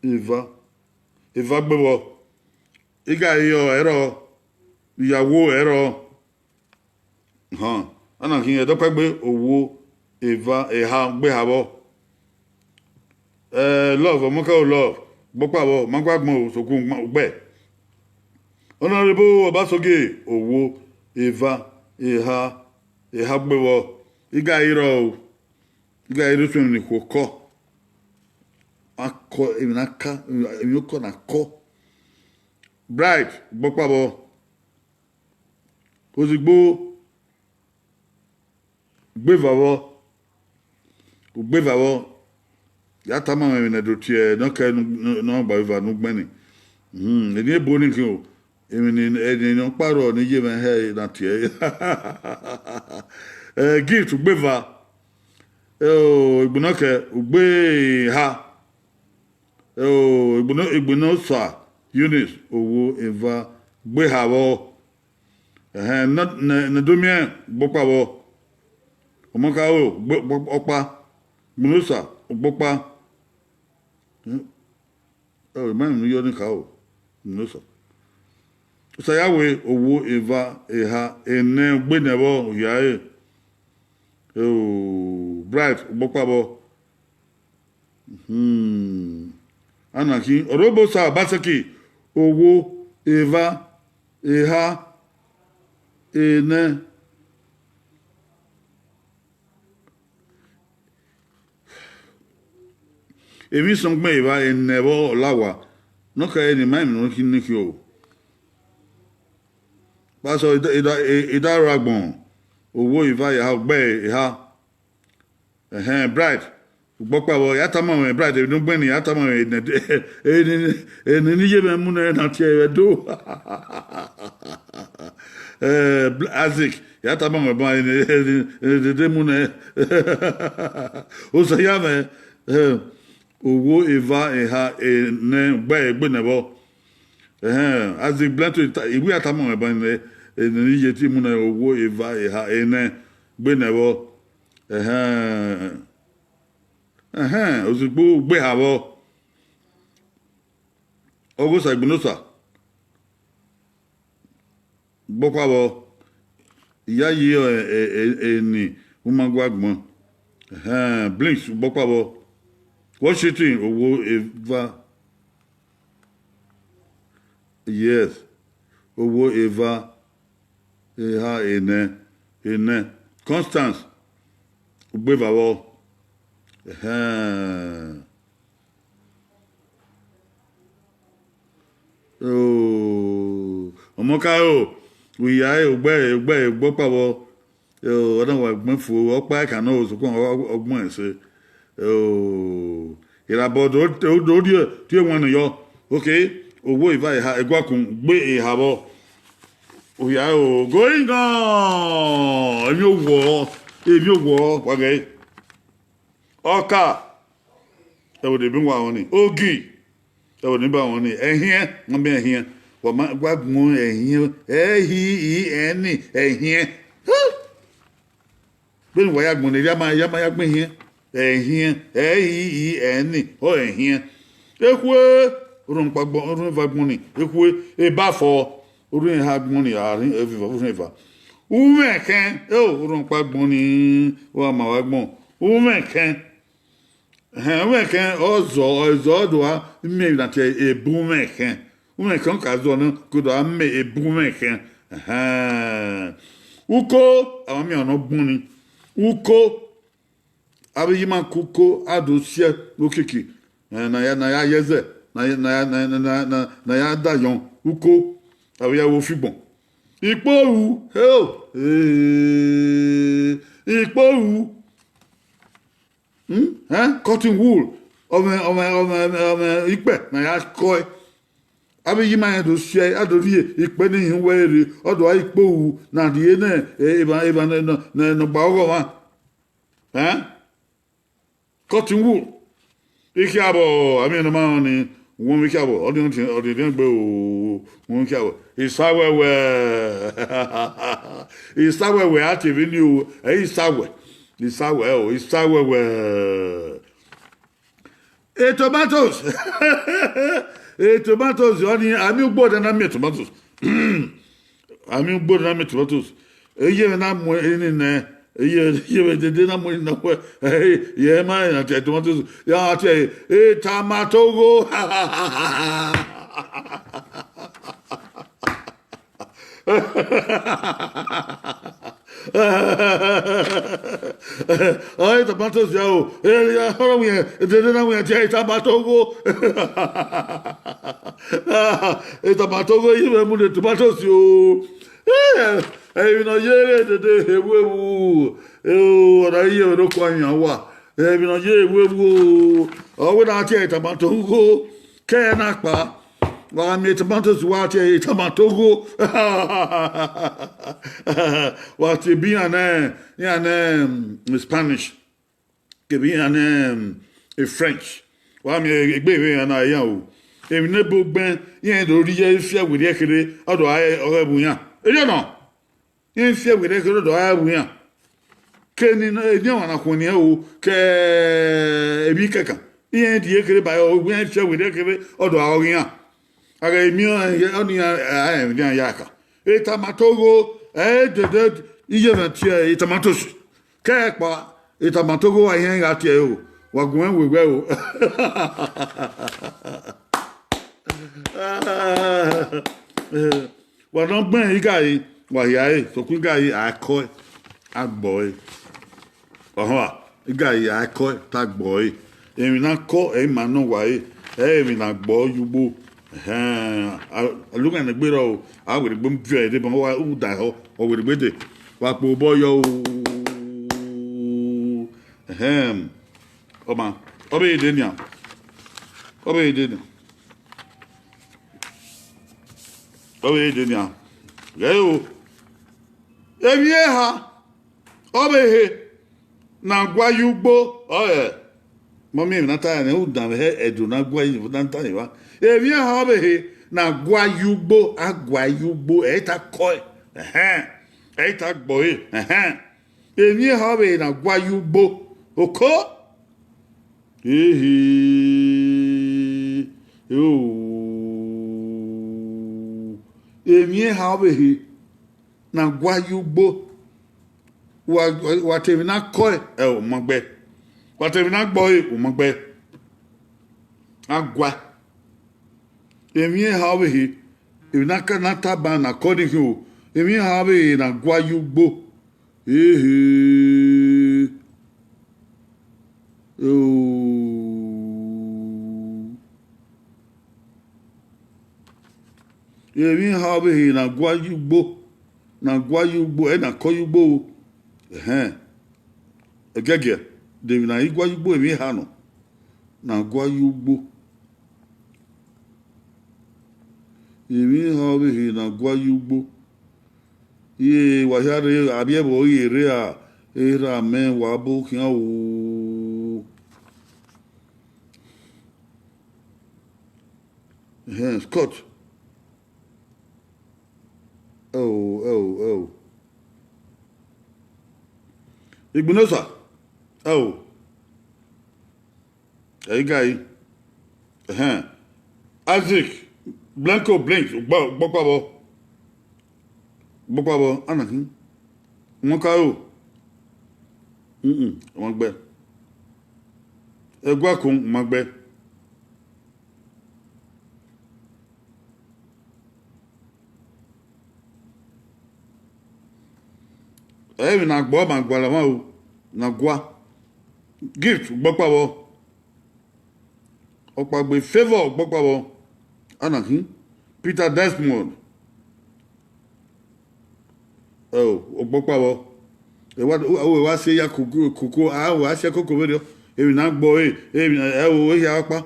eva gbebo iga yo ero ìyàwó ero ana kin edo pegbe owo eva eha gbehabo love omoka love gbopabo magbagbon sokun gbe honorable Obasoge owo eva eha gbewo iga iro tun ni ko akọ eminaka emiyoko na ko bright gbopabo ozigbo gbevavo yata ma me do tie no ka no ba va no gbani eni ebo ni ki o eni no paro ni ye me he na tie gift gbeva igbonoke ugbe ha igbono sa Eunice owo eva gbe ha wo na domien gbopawo omoka o opa munusa gbopa man yo ni ka o munusa sayawe owo eva eha ene gbenebo ya bright gbopawo anaki orobo sa basaki owo eva eha ene èmi sọ pé ìwà ẹnẹ̀bọ̀ láwà nọ́kà ẹni máìmì ló kí ní kí o pásọ ìdáragbọ̀n owó ìfà ìhà ọgbẹ́ ìhà bright gbọ́pọ̀ àwọ̀ yàtàmọ̀ àwọn ẹ̀bùrà àti ìdúgbò ní yàtàmọ̀ àwọn ẹni níyé mẹ́mú náà náà tiẹ̀ rẹ̀ dó Isaac yàtàmọ̀ àwọn ẹ̀bùrà ẹni mú náà ó sọ yá mẹ́ owó ìvà ìhà ẹ̀nẹ́ gbẹ́ ẹgbẹ́ nẹ̀bọ̀ Isaac blẹ́ntò ìwé yàtàmọ̀ àwọn ẹ̀bùrà ẹni níyé tí mú náà owó ìvà ìhà ẹ̀nẹ́ gbẹ́ nẹ̀bọ̀ ozugbo gbe ha bo ogosa igbonosa gbokwa bo iya yi eni umagwa gbon blinks gbokwa bo Washington owo eva yes owo eva ha ene Constance ugbeva bo ọmọká o ìyá ògbẹ́ gbọ́pàwọ́ ọ̀dọ́wọ̀ ẹ̀gbọ́n fò ọpá ẹ̀ka náà òsùnkún ọgbọ́n ẹ̀ṣẹ́ ìràbọ̀ lórí ẹ̀ tí ó wọn nìyọ ok owó ìfà ìhà ẹgbọ́kùn gbé ìhàbọ̀ ìyá o going on èmi ò wọ̀ wọ́gẹ́ ọkà ẹwọ̀dẹ̀ bí wọ́n àwọn ni ogi ẹwọ̀dẹ̀ bí àwọn ni ẹ̀hìn wọ́n bí ẹ̀hìn wọ́n máa gbàgbọ́n ẹ̀hìn ẹ̀hìn ẹ̀hìn bí wọ́n yà gbọ́n ní yàmá yàgbọ́n ẹ̀hìn ẹ̀hìn ọ ẹ̀hìn ekwe orunfagbọ́n ni ekwe ebáfọ́ orunfagbọ́n ni àárín ẹ̀fìfà umẹ̀kẹ́ orunfagbọ́n ni wọ́n máa wá gbọ́n umẹ̀kẹ́ ọ̀zọ́ ọ̀dọ̀ mme nàtẹ̀ ebumẹ̀kẹ́ umẹ̀kẹ́ kàzọ́ ní kòdò àmẹ́ ebumẹ̀kẹ́ uko àwọn mi ọ̀nà gbọ́n ni uko abiyima kuko adosiẹ lókìkì na ya yẹzẹ na ya dayan uko àbíyáwó fìgbọ̀n ìpòrú ìpòrú cotton wool ọmọ ìpẹ na ya kọ ẹ abiyima yẹn tó ṣe adóríye ìpẹ ní ìwẹrẹ ọdọ ìpòrú na adìyẹ náà ìbá nọgbà ọgọ wa cotton wool ike abọ àmì ẹnu máa ní wọn wíkẹ abọ ọdún gbé wọn wíkẹ abọ ìsáwẹwẹ àti ìbí ní o ìsáwẹwẹ tomatoes ọ ní àmì gbọdọ náà mi tomatoes èyí ẹ̀ náà mú ẹni nẹ Ye dede na mo na we ye ma na te tomatoes ya te tomato go ay tomatoes ya o ya horo we dede na we te tomato go tomato go ye mo de tomatoes yo ebi na yere dede ewu ọ̀rọ̀ iye òrókò àyàn wà ebi na yere ewu ọwọ́ náà tí ẹ̀ tomato go kẹ́ẹ̀ náà pa wà mí tomatoes wà tí ẹ̀ tomato go wà tí bí yàn Spanish kẹbi yàn French wà mí ẹgbẹ́ ìwé yàn náà yàn o èmi náà bó gbẹ́ yẹn lórí yẹ fíà wìrì ẹ̀kẹ́rẹ́ ọ̀dọ̀ ọ̀rẹ́ bùyàn ẹ̀yọ́ náà yẹn fíà wìrì ẹ̀kẹ́rẹ́ ọ̀dọ̀ ọ̀rẹ́ bùyàn kẹ́ni ẹ̀yẹ́ wọn àkùnrin ẹ̀ o kẹ́ ẹ̀bí kẹ̀kẹ́ yẹn di ẹ̀kẹ́rẹ́ báyọ̀ yẹn fíà wìrì ẹ̀kẹ́rẹ́ ọ̀dọ̀ ọ̀rẹ́ yàn àrẹ èmi ọ̀nìyàn ẹ̀yẹ́ yà kà ìtàmàtógó ẹ̀ẹ́dẹ̀dẹ̀ iye rẹ̀ tiẹ̀ ìtàmàtósì kẹ́ẹ̀pà ìtàmàtógó ẹ̀yẹ́ yà tiẹ̀ o wàgùn ẹ̀ wẹ̀wẹ̀ o wàdán gbẹ̀n yìí gà yìí wàyà yìí sọ̀kú gà yìí àkọ́ ẹ̀ àgbọ̀ ẹ̀ ọ̀hún à gà yìí àkọ́ ẹ̀ tàgbọ̀ ẹ̀ èmi náà kọ́ ẹ̀ mà náà wà yìí èmi náà gbọ́ yúgbó alùpùpù ẹ̀nà gbéra o àwòrán gbé ju ẹ̀ débọn wà ó dà ọ́ ọ̀wòrán gbé dè wà pò bọ́ yọ o Oma. Obe idenia. Obe idenia. Obe idenia. Yo. Emie ha. Obe he. Na gwa yugbo. Oye. Mami na ta na udan he edu na gwa yi na ta ni wa. Emie ha obe he na gwa yugbo agwa yugbo eta koi. Eta gboe. Emie ha obe na gwa yugbo. Oko? Ehe. Yo. Emie ha obe he na gwa yugbo. Wa temi na koi o mo gbe. Wa temi na gboe o mo gbe. Agwa. Emie ha obe he na ka na taba na according to emie ha obe he na gwa yugbo. Ehe. Emie ha obe he na gwa yugbo. Na gwa yugbo na ko yugbo. Egege de na igwa yugbo emie ha no. Na gwa yugbo. Emie ha obe he na gwa yugbo. Ye wa yare abiebo yere a era men wa bo kian o. Scott. Oh. Igbunosa. Oh. Hey guy. Isaac. Blanco Blink. Bokwabo. Anakin. Wọ́n o. Wọ́n gbẹ. Egwa kun wọ́n gbẹ. Na gbo ma gwa la o. Na gwa. Gift bokwabo. Okpagbe favor bokwabo. Anakin. Peter Desmond. Ogbopawo wa se ya koko wa se koko video emi na gbo ya pa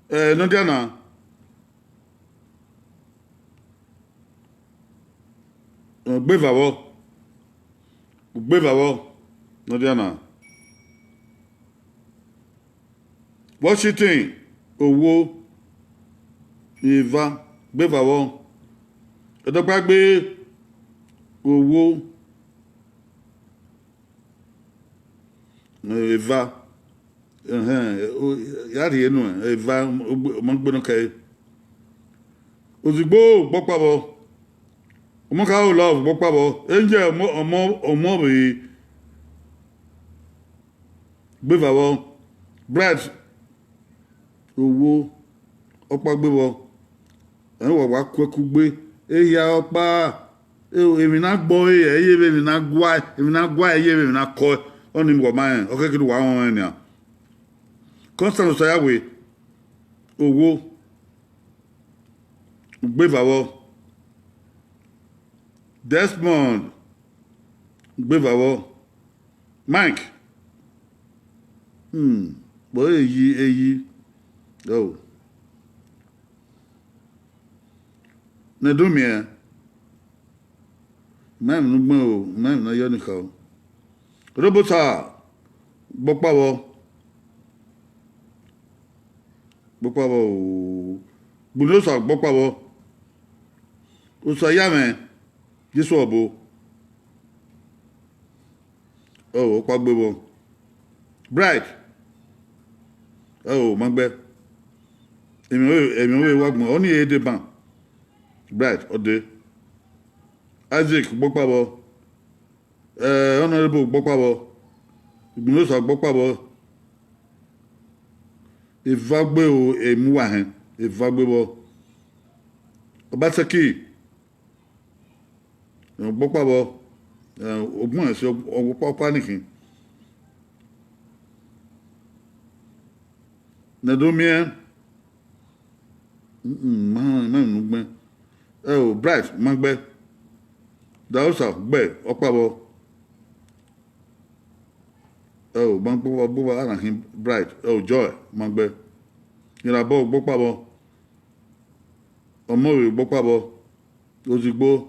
no dia na gbevawo no dia na Washington owo Eva gbevawo Edogba gbe owó Eva yari enu Eva mo gbonu kai ozigbo gbopabo omo ka o love gbopabo enje omo be gbevawo Brad owó opa gbewo enwo wa kweku gbe eya opa emi na gbo eye emi na gwa eye emi na ko oni mo ma o ke kidu wa won ni a constant so ya we owo gbevawo Desmond gbevawo Mike boy eyi oh na domia même no gbo même na yonika o robota gbopawo bunosa gbopawo o so ya me Jesu obo o pa gbebo bright magbe emi wa gbon oni ede ban Bright ode Isaac gbopabo honorable gbopabo Igbunosa gbopabo Evagbe o emuwa hen Evagbe bo Obaseki gbopabo ogun ese ogbo panikin Nadomie nugbe Bright magbe Dausa gbe opabo oh bang bo ana him bright oh joy magbe ira bo gbo pa bo omo we gbo pa bo ozigbo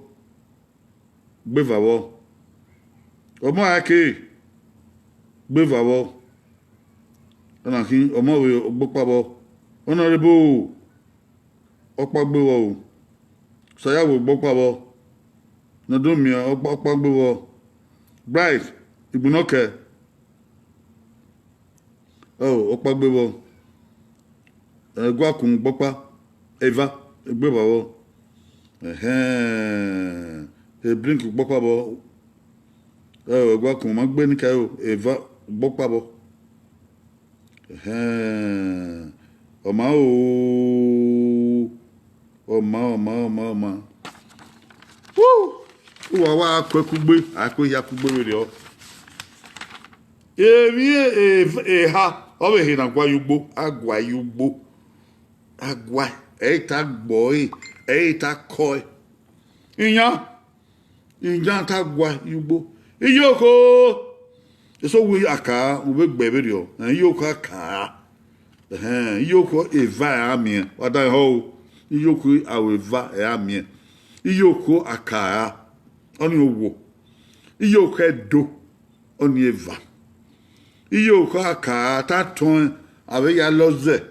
gbeva bo omo ake gbeva bo ana him omo we gbo pa bo honorable opa gbe wo sayawo gbo pa bo no do mi opa gbe wo bright igbunoke oh opa gbe wo gwa kun gbopa eva gbe wo e blink gbopa bo gwa kun ma gbe ni ka o eva gbopa bo ọma wa akwe ya kugbe were o ha o be he na gwa yugbo agwa eta boy eta koi inya ta gwa yugbo iyoko eso we aka we be gbe were o iyoko aka iyoko eva amie wada ho iyoko aweva amie iyoko aka oni owo iyoko edo oni eva iyoko aka taton ave ya loze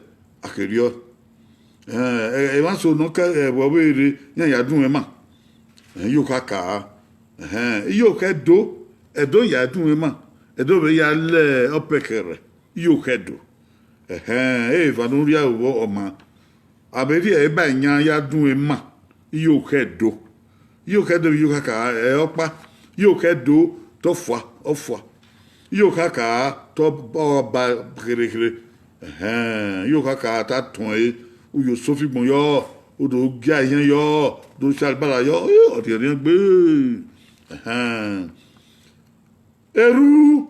akerio e ma so no ka wo were yan ya dun e ma iyoko aka iyoko edo ya dun e ma edo be ya le opekere iyoko edo vanuria wo oma aberi e ba nya ya dun e ma iyoko edo iyoko ka opa iyoko edo to ofwa iyoko ka to ba kere iyoko ka ta ton e uyo sofi gbon yo odo gya yan yo do shalbala yo o ti rin gbe eru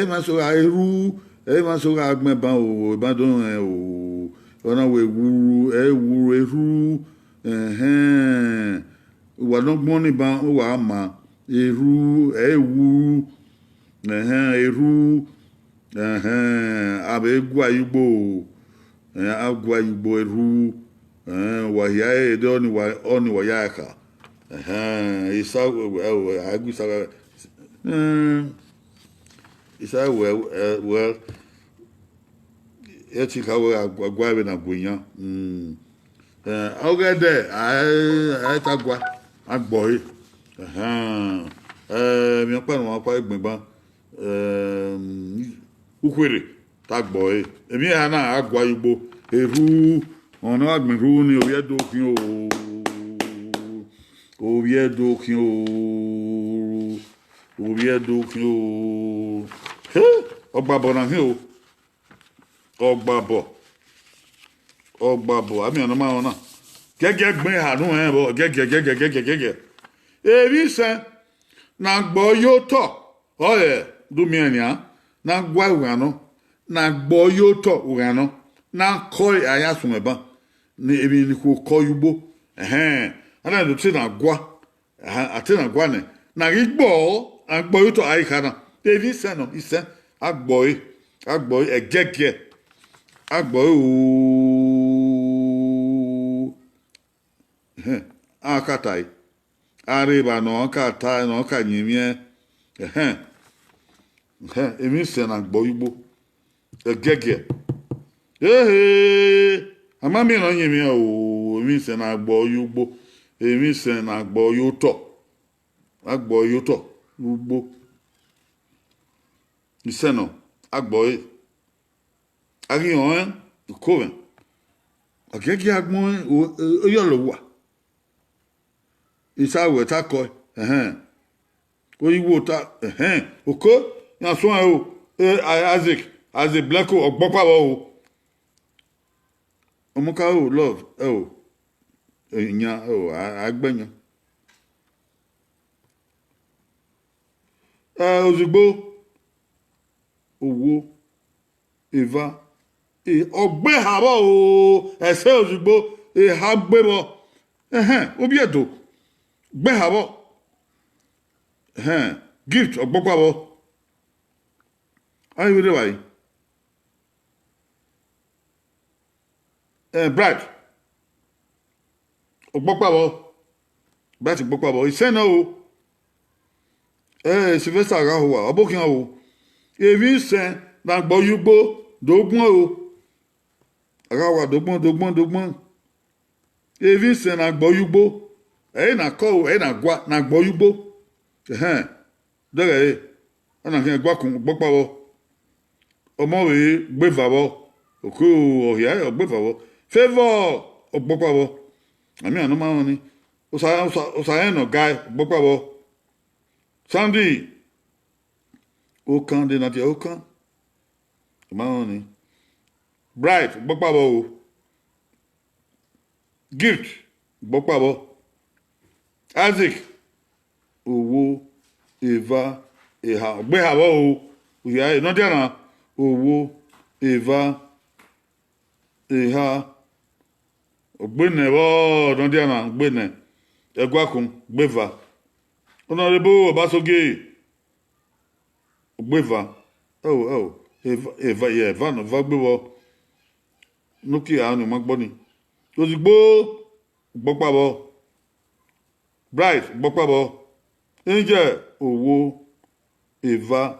ma so eru ma so agbe ban o ba don o ona we wuru eru wa no gbon ni ban o wa ma eru ewu eru abe gwa yugbo agwa yugbo eru wa ya e do ni wa ya ka isa agusa isa well eti ka we agwa be na goyan ogede ai ta gwa agbo mi pa no pa egbin ba ukwere ta gbo emi ha na agwa igbo eru ona agbin ru ni oyedo kin o ogbabo na hin o ogbabo ami ona ma ona gege gbin hanu bo gege ebi se na gbo yo to oye du mi ania na gwa urano na gbo yo to urano na koi aya sumeba ni ebi ni ko yubo ana do ti na gwa ati na gwa ne na igbo agbo yo to aikana ebi se no ise agbo egege agbo akatai arriba no kata no kanyimie emi se na agbo igbo egege amami no nyimie o emi se na agbo igbo emi se na agbo yuto ugbo iseno agbo agi on koven agege agbon oyolowa isawe ta ko oyiwo ta oko yan so o as a black ogbopa o omuka o love nya agbenyan ozugbo owo eva ogbe habo o ese ozugbo ha gbebo obi edo gbe habo gift ogbokwabo Ayi wele wai. Bright. Ogbokpa bo. Bright ogbokpa bo. Ise na o. Sylvester aga ho wa. Obokin o. Evi se na gbo yugbo dogbon o. Aga wa dogbon. Evi se na gbo yugbo. Na ko na gwa na gbo yugbo. Dere ana kin gwa kun gbokpa bo. Ọmọ we gbeva bo. Oku ohia gbeva bo. Favor gbokpa bo. Ami anu ma ni. Osa no guy gbokpa bo. Sandy Okan de Nadia Okan. Ma ni. Bright gbokpa bo. Gift gbokpa bo. Isaac Owo Eva Eha gbeha bo o. Ohia no dia na Owo Eva Eha Ogbene bo no dia na gbene egwakun gbeva Honorable Obasoge gbeva Eva Eva no va gbewo nuki anu magbo ni ozigbo gbokpa bo Bright gbokpa bo Angel Owo Eva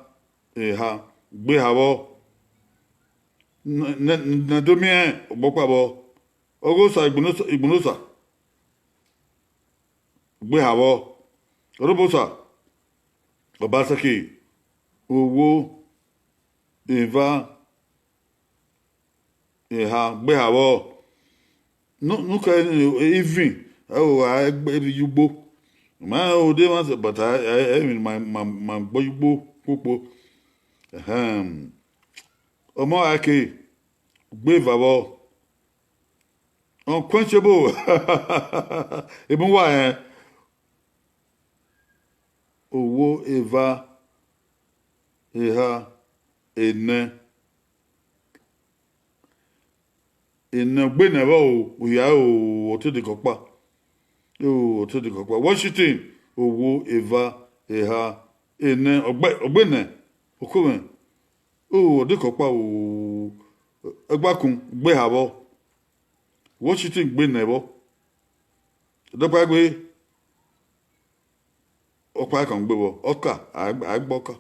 Eha gbeha bo na domien gbokpa bo Ogosa Igbonosa gbeha bo Orobosa Obasaki Owo Eva Eha gbeha bo no ka even yugbo ma o de ma but I mean my yugbo popo Omo ake gbeva bo unquenchable even why Owo Eva Eha ene gbene bo oya o to de kopa Washington Owo Eva Eha ene ogbene okowen o de kopa o egbakun gbeha bo Washington gbene bo dopa gbe opa kan gbe bo oka agboka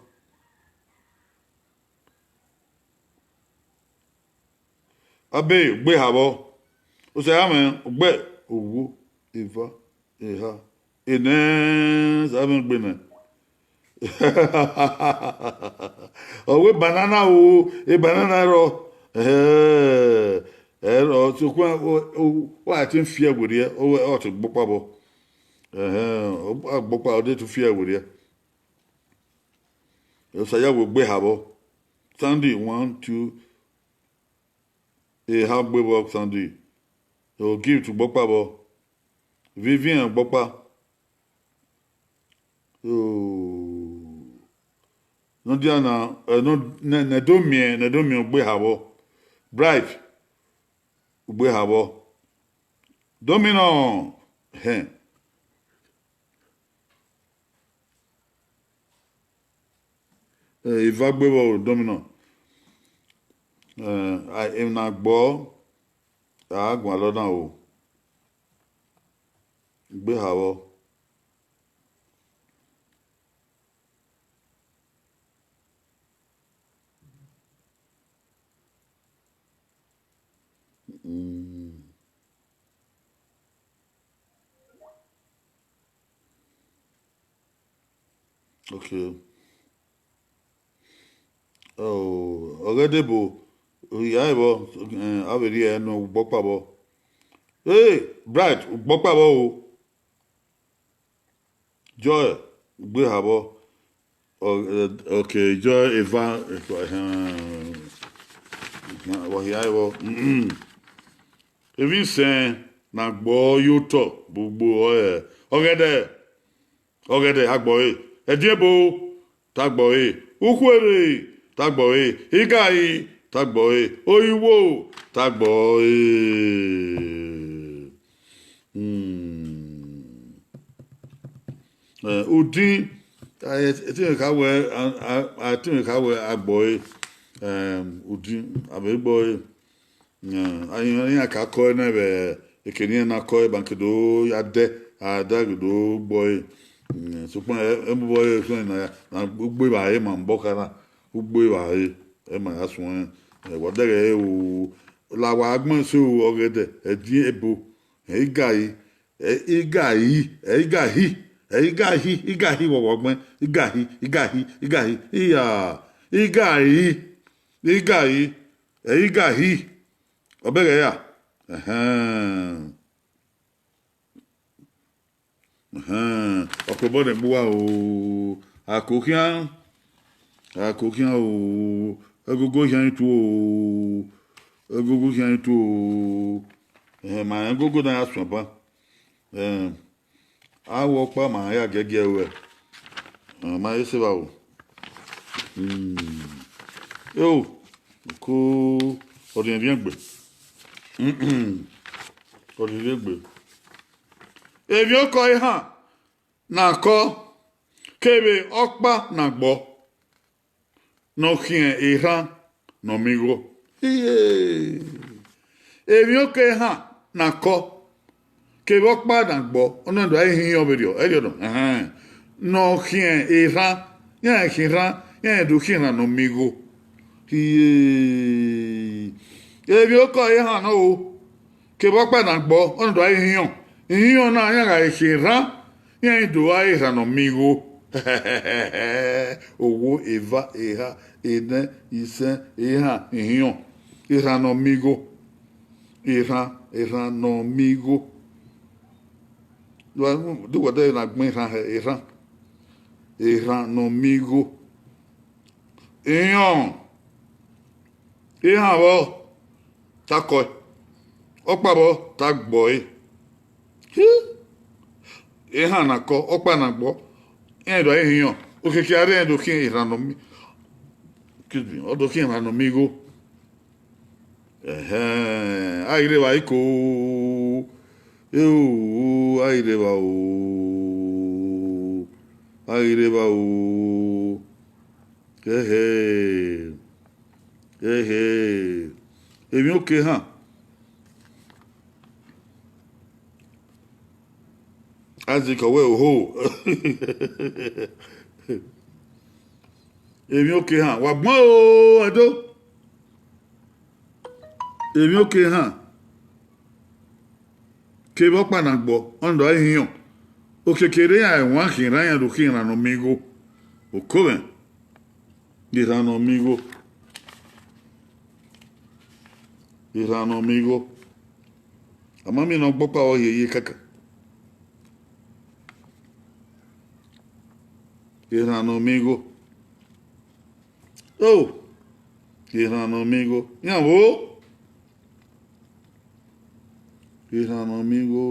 abe gbeha bo o se amen gbe Owo Eva Eha ene saben gbene owe banana o banana ro ero so kwa o ati fia gori o to gbokpa bo gbokpa o de to fia gori o sa ya wo gbeha bo Sandy 1 2 Eha gbebo Sandy o give to gbokpa bo Vivian gbokpa no dia na na domien gbeha bo Bright gbeha bo Domino Eva gbebo Domino I na gbo agwa lo na o gbeha bo Okay. Already bo ya bo averi no gbokpa bo. Bright gbokpa bo o. Joy gbeha bo. Okay, Joy Eva wa ya bo. Evi sen na gbo yo to gbogbo ogede agbo Ediebo tagbo ukwere tagbo igai tagbo oyiwo tagbo udin I think ka we agbo udi abegbo ayi aka ko na be ekeni na ko bankedo ya de ada do boy so pon boy so na gbogbo ba e ma nbo kana gbogbo ba e ma asun wadere o la wa agbon so ogede edin ebo igayi wọ̀wọ̀gbọ́n igahi iya igahi ọbẹ̀rẹ̀ yà ọ̀pọ̀ bọ́dẹ̀ gbówà o àkókíán o egogo yẹn tó o màá gogo náà yà sùn pa awọ pa màá yà gẹ́gẹ́ wẹ̀ màá yẹ sẹ́wà o yóò kó ọ̀dìnrín gbé èmi ó kọ ihàn nà kọ́ kébé ọ̀pá nà gbọ́ n'ọ̀kìẹ̀ ìhàn n'ọ̀mígọ́ èmi ó kọ ihàn nà kọ́ kébé ọ̀pá nà gbọ́ ọ̀nàdọ̀ ahìhìn ọ̀bẹ̀dẹ̀ ẹ̀dọ̀dọ̀ n'ọ̀kìẹ̀ ìhàn yẹn dùkìẹ̀ n'ọ̀mígọ́ èmi ó kọ ihàn náà o kébé ọ̀pá nà gbọ́ ọ̀nàdọ̀ ahìhìn ìyíyan náà yàrá ìṣèrán yẹn ìdòwà ìrànàmígo owó ìvá ìhà ìdẹ ìsẹ ìhà ìyíyan ìrànàmígo ìrànàmígo dúwọ́dá ìràngbọ́n ìrànàmígo ìyíyan ìhà bọ́ takọ̀ ọ̀pàbọ̀ tagbọ̀ ihe a na-akọ ọkpa na agbọ edo ehiyan okeke ara edo ki iranomi odo ki iranomigo aire wa iko aire ba o èmi oke ha azikọ̀wé òhò èmi òkè hàn wà gbọ́n o ẹ̀dọ́ èmi òkè hàn kébọ́ pànàgbọ́ ọ̀ndọ̀ ahìyàn òkèkèrè àìwọ̀n kìrà yẹn lókè ìrànàmígo òkúrẹ̀ ìrànàmígo àmọ́ mi náà gbọ́pà ọ yẹyẹ kàkà ìrànàmígo ìrànàmígo yàwó ìrànàmígo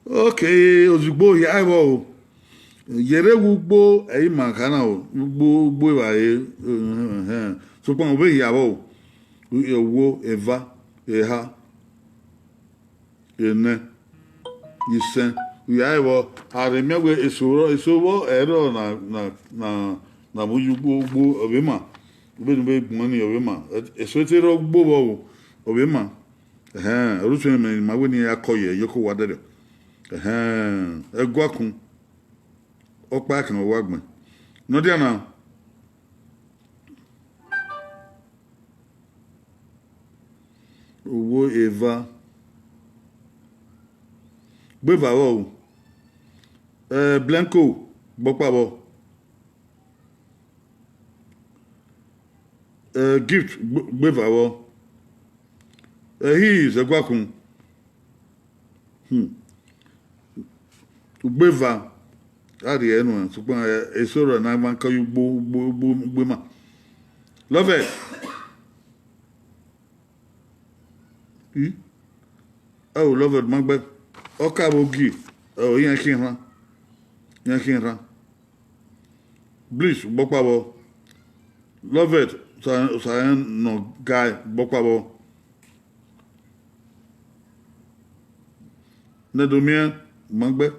okay ozugbo ya ibo yere gbogbo eyi makana o gbogbo ibaye so pon obe ìyàwó ewo eva eha ene isen ya ibo aremegwe esoro ero na buju gbogbo obe ma obe nbe gbon ni obe ma eso ti ro gbogbo obe ma oruso ni ma we ni akoye yoko wadede egwakun ọkpa kan wagbọn nọdịa na owó eva gbévàwọ blanco gbọpàbọ gift gbévàwọ his egwakun ugbeva ari enu sugbon esoro na ma kan gbo ma love love ma gbe o ka bogi o yan kin ran Bliss, Bokwabo. Love it. So no guy, Bokwabo. Nedomien, Mangbe.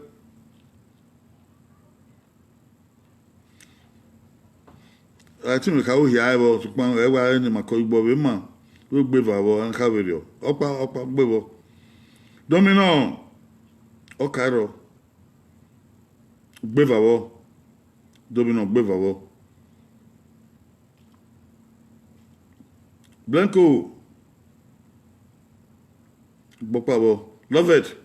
I think we can hear about to come ever any Makoibo Wima. We give our and Cavirio. Opa, Bebo. Domino. Okaro. Gbevavo. Domino Gbevavo. Blanco. Bokwabo. Love it.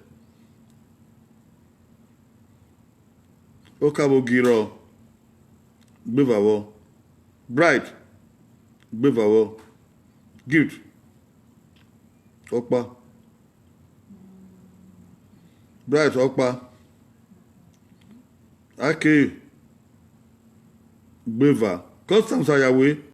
Okabo Giro. Gbevavo. Bright. Gbevavo. Gift. Okpa. Bright Okpa. Ake. Gbeva. Customs are Yahweh.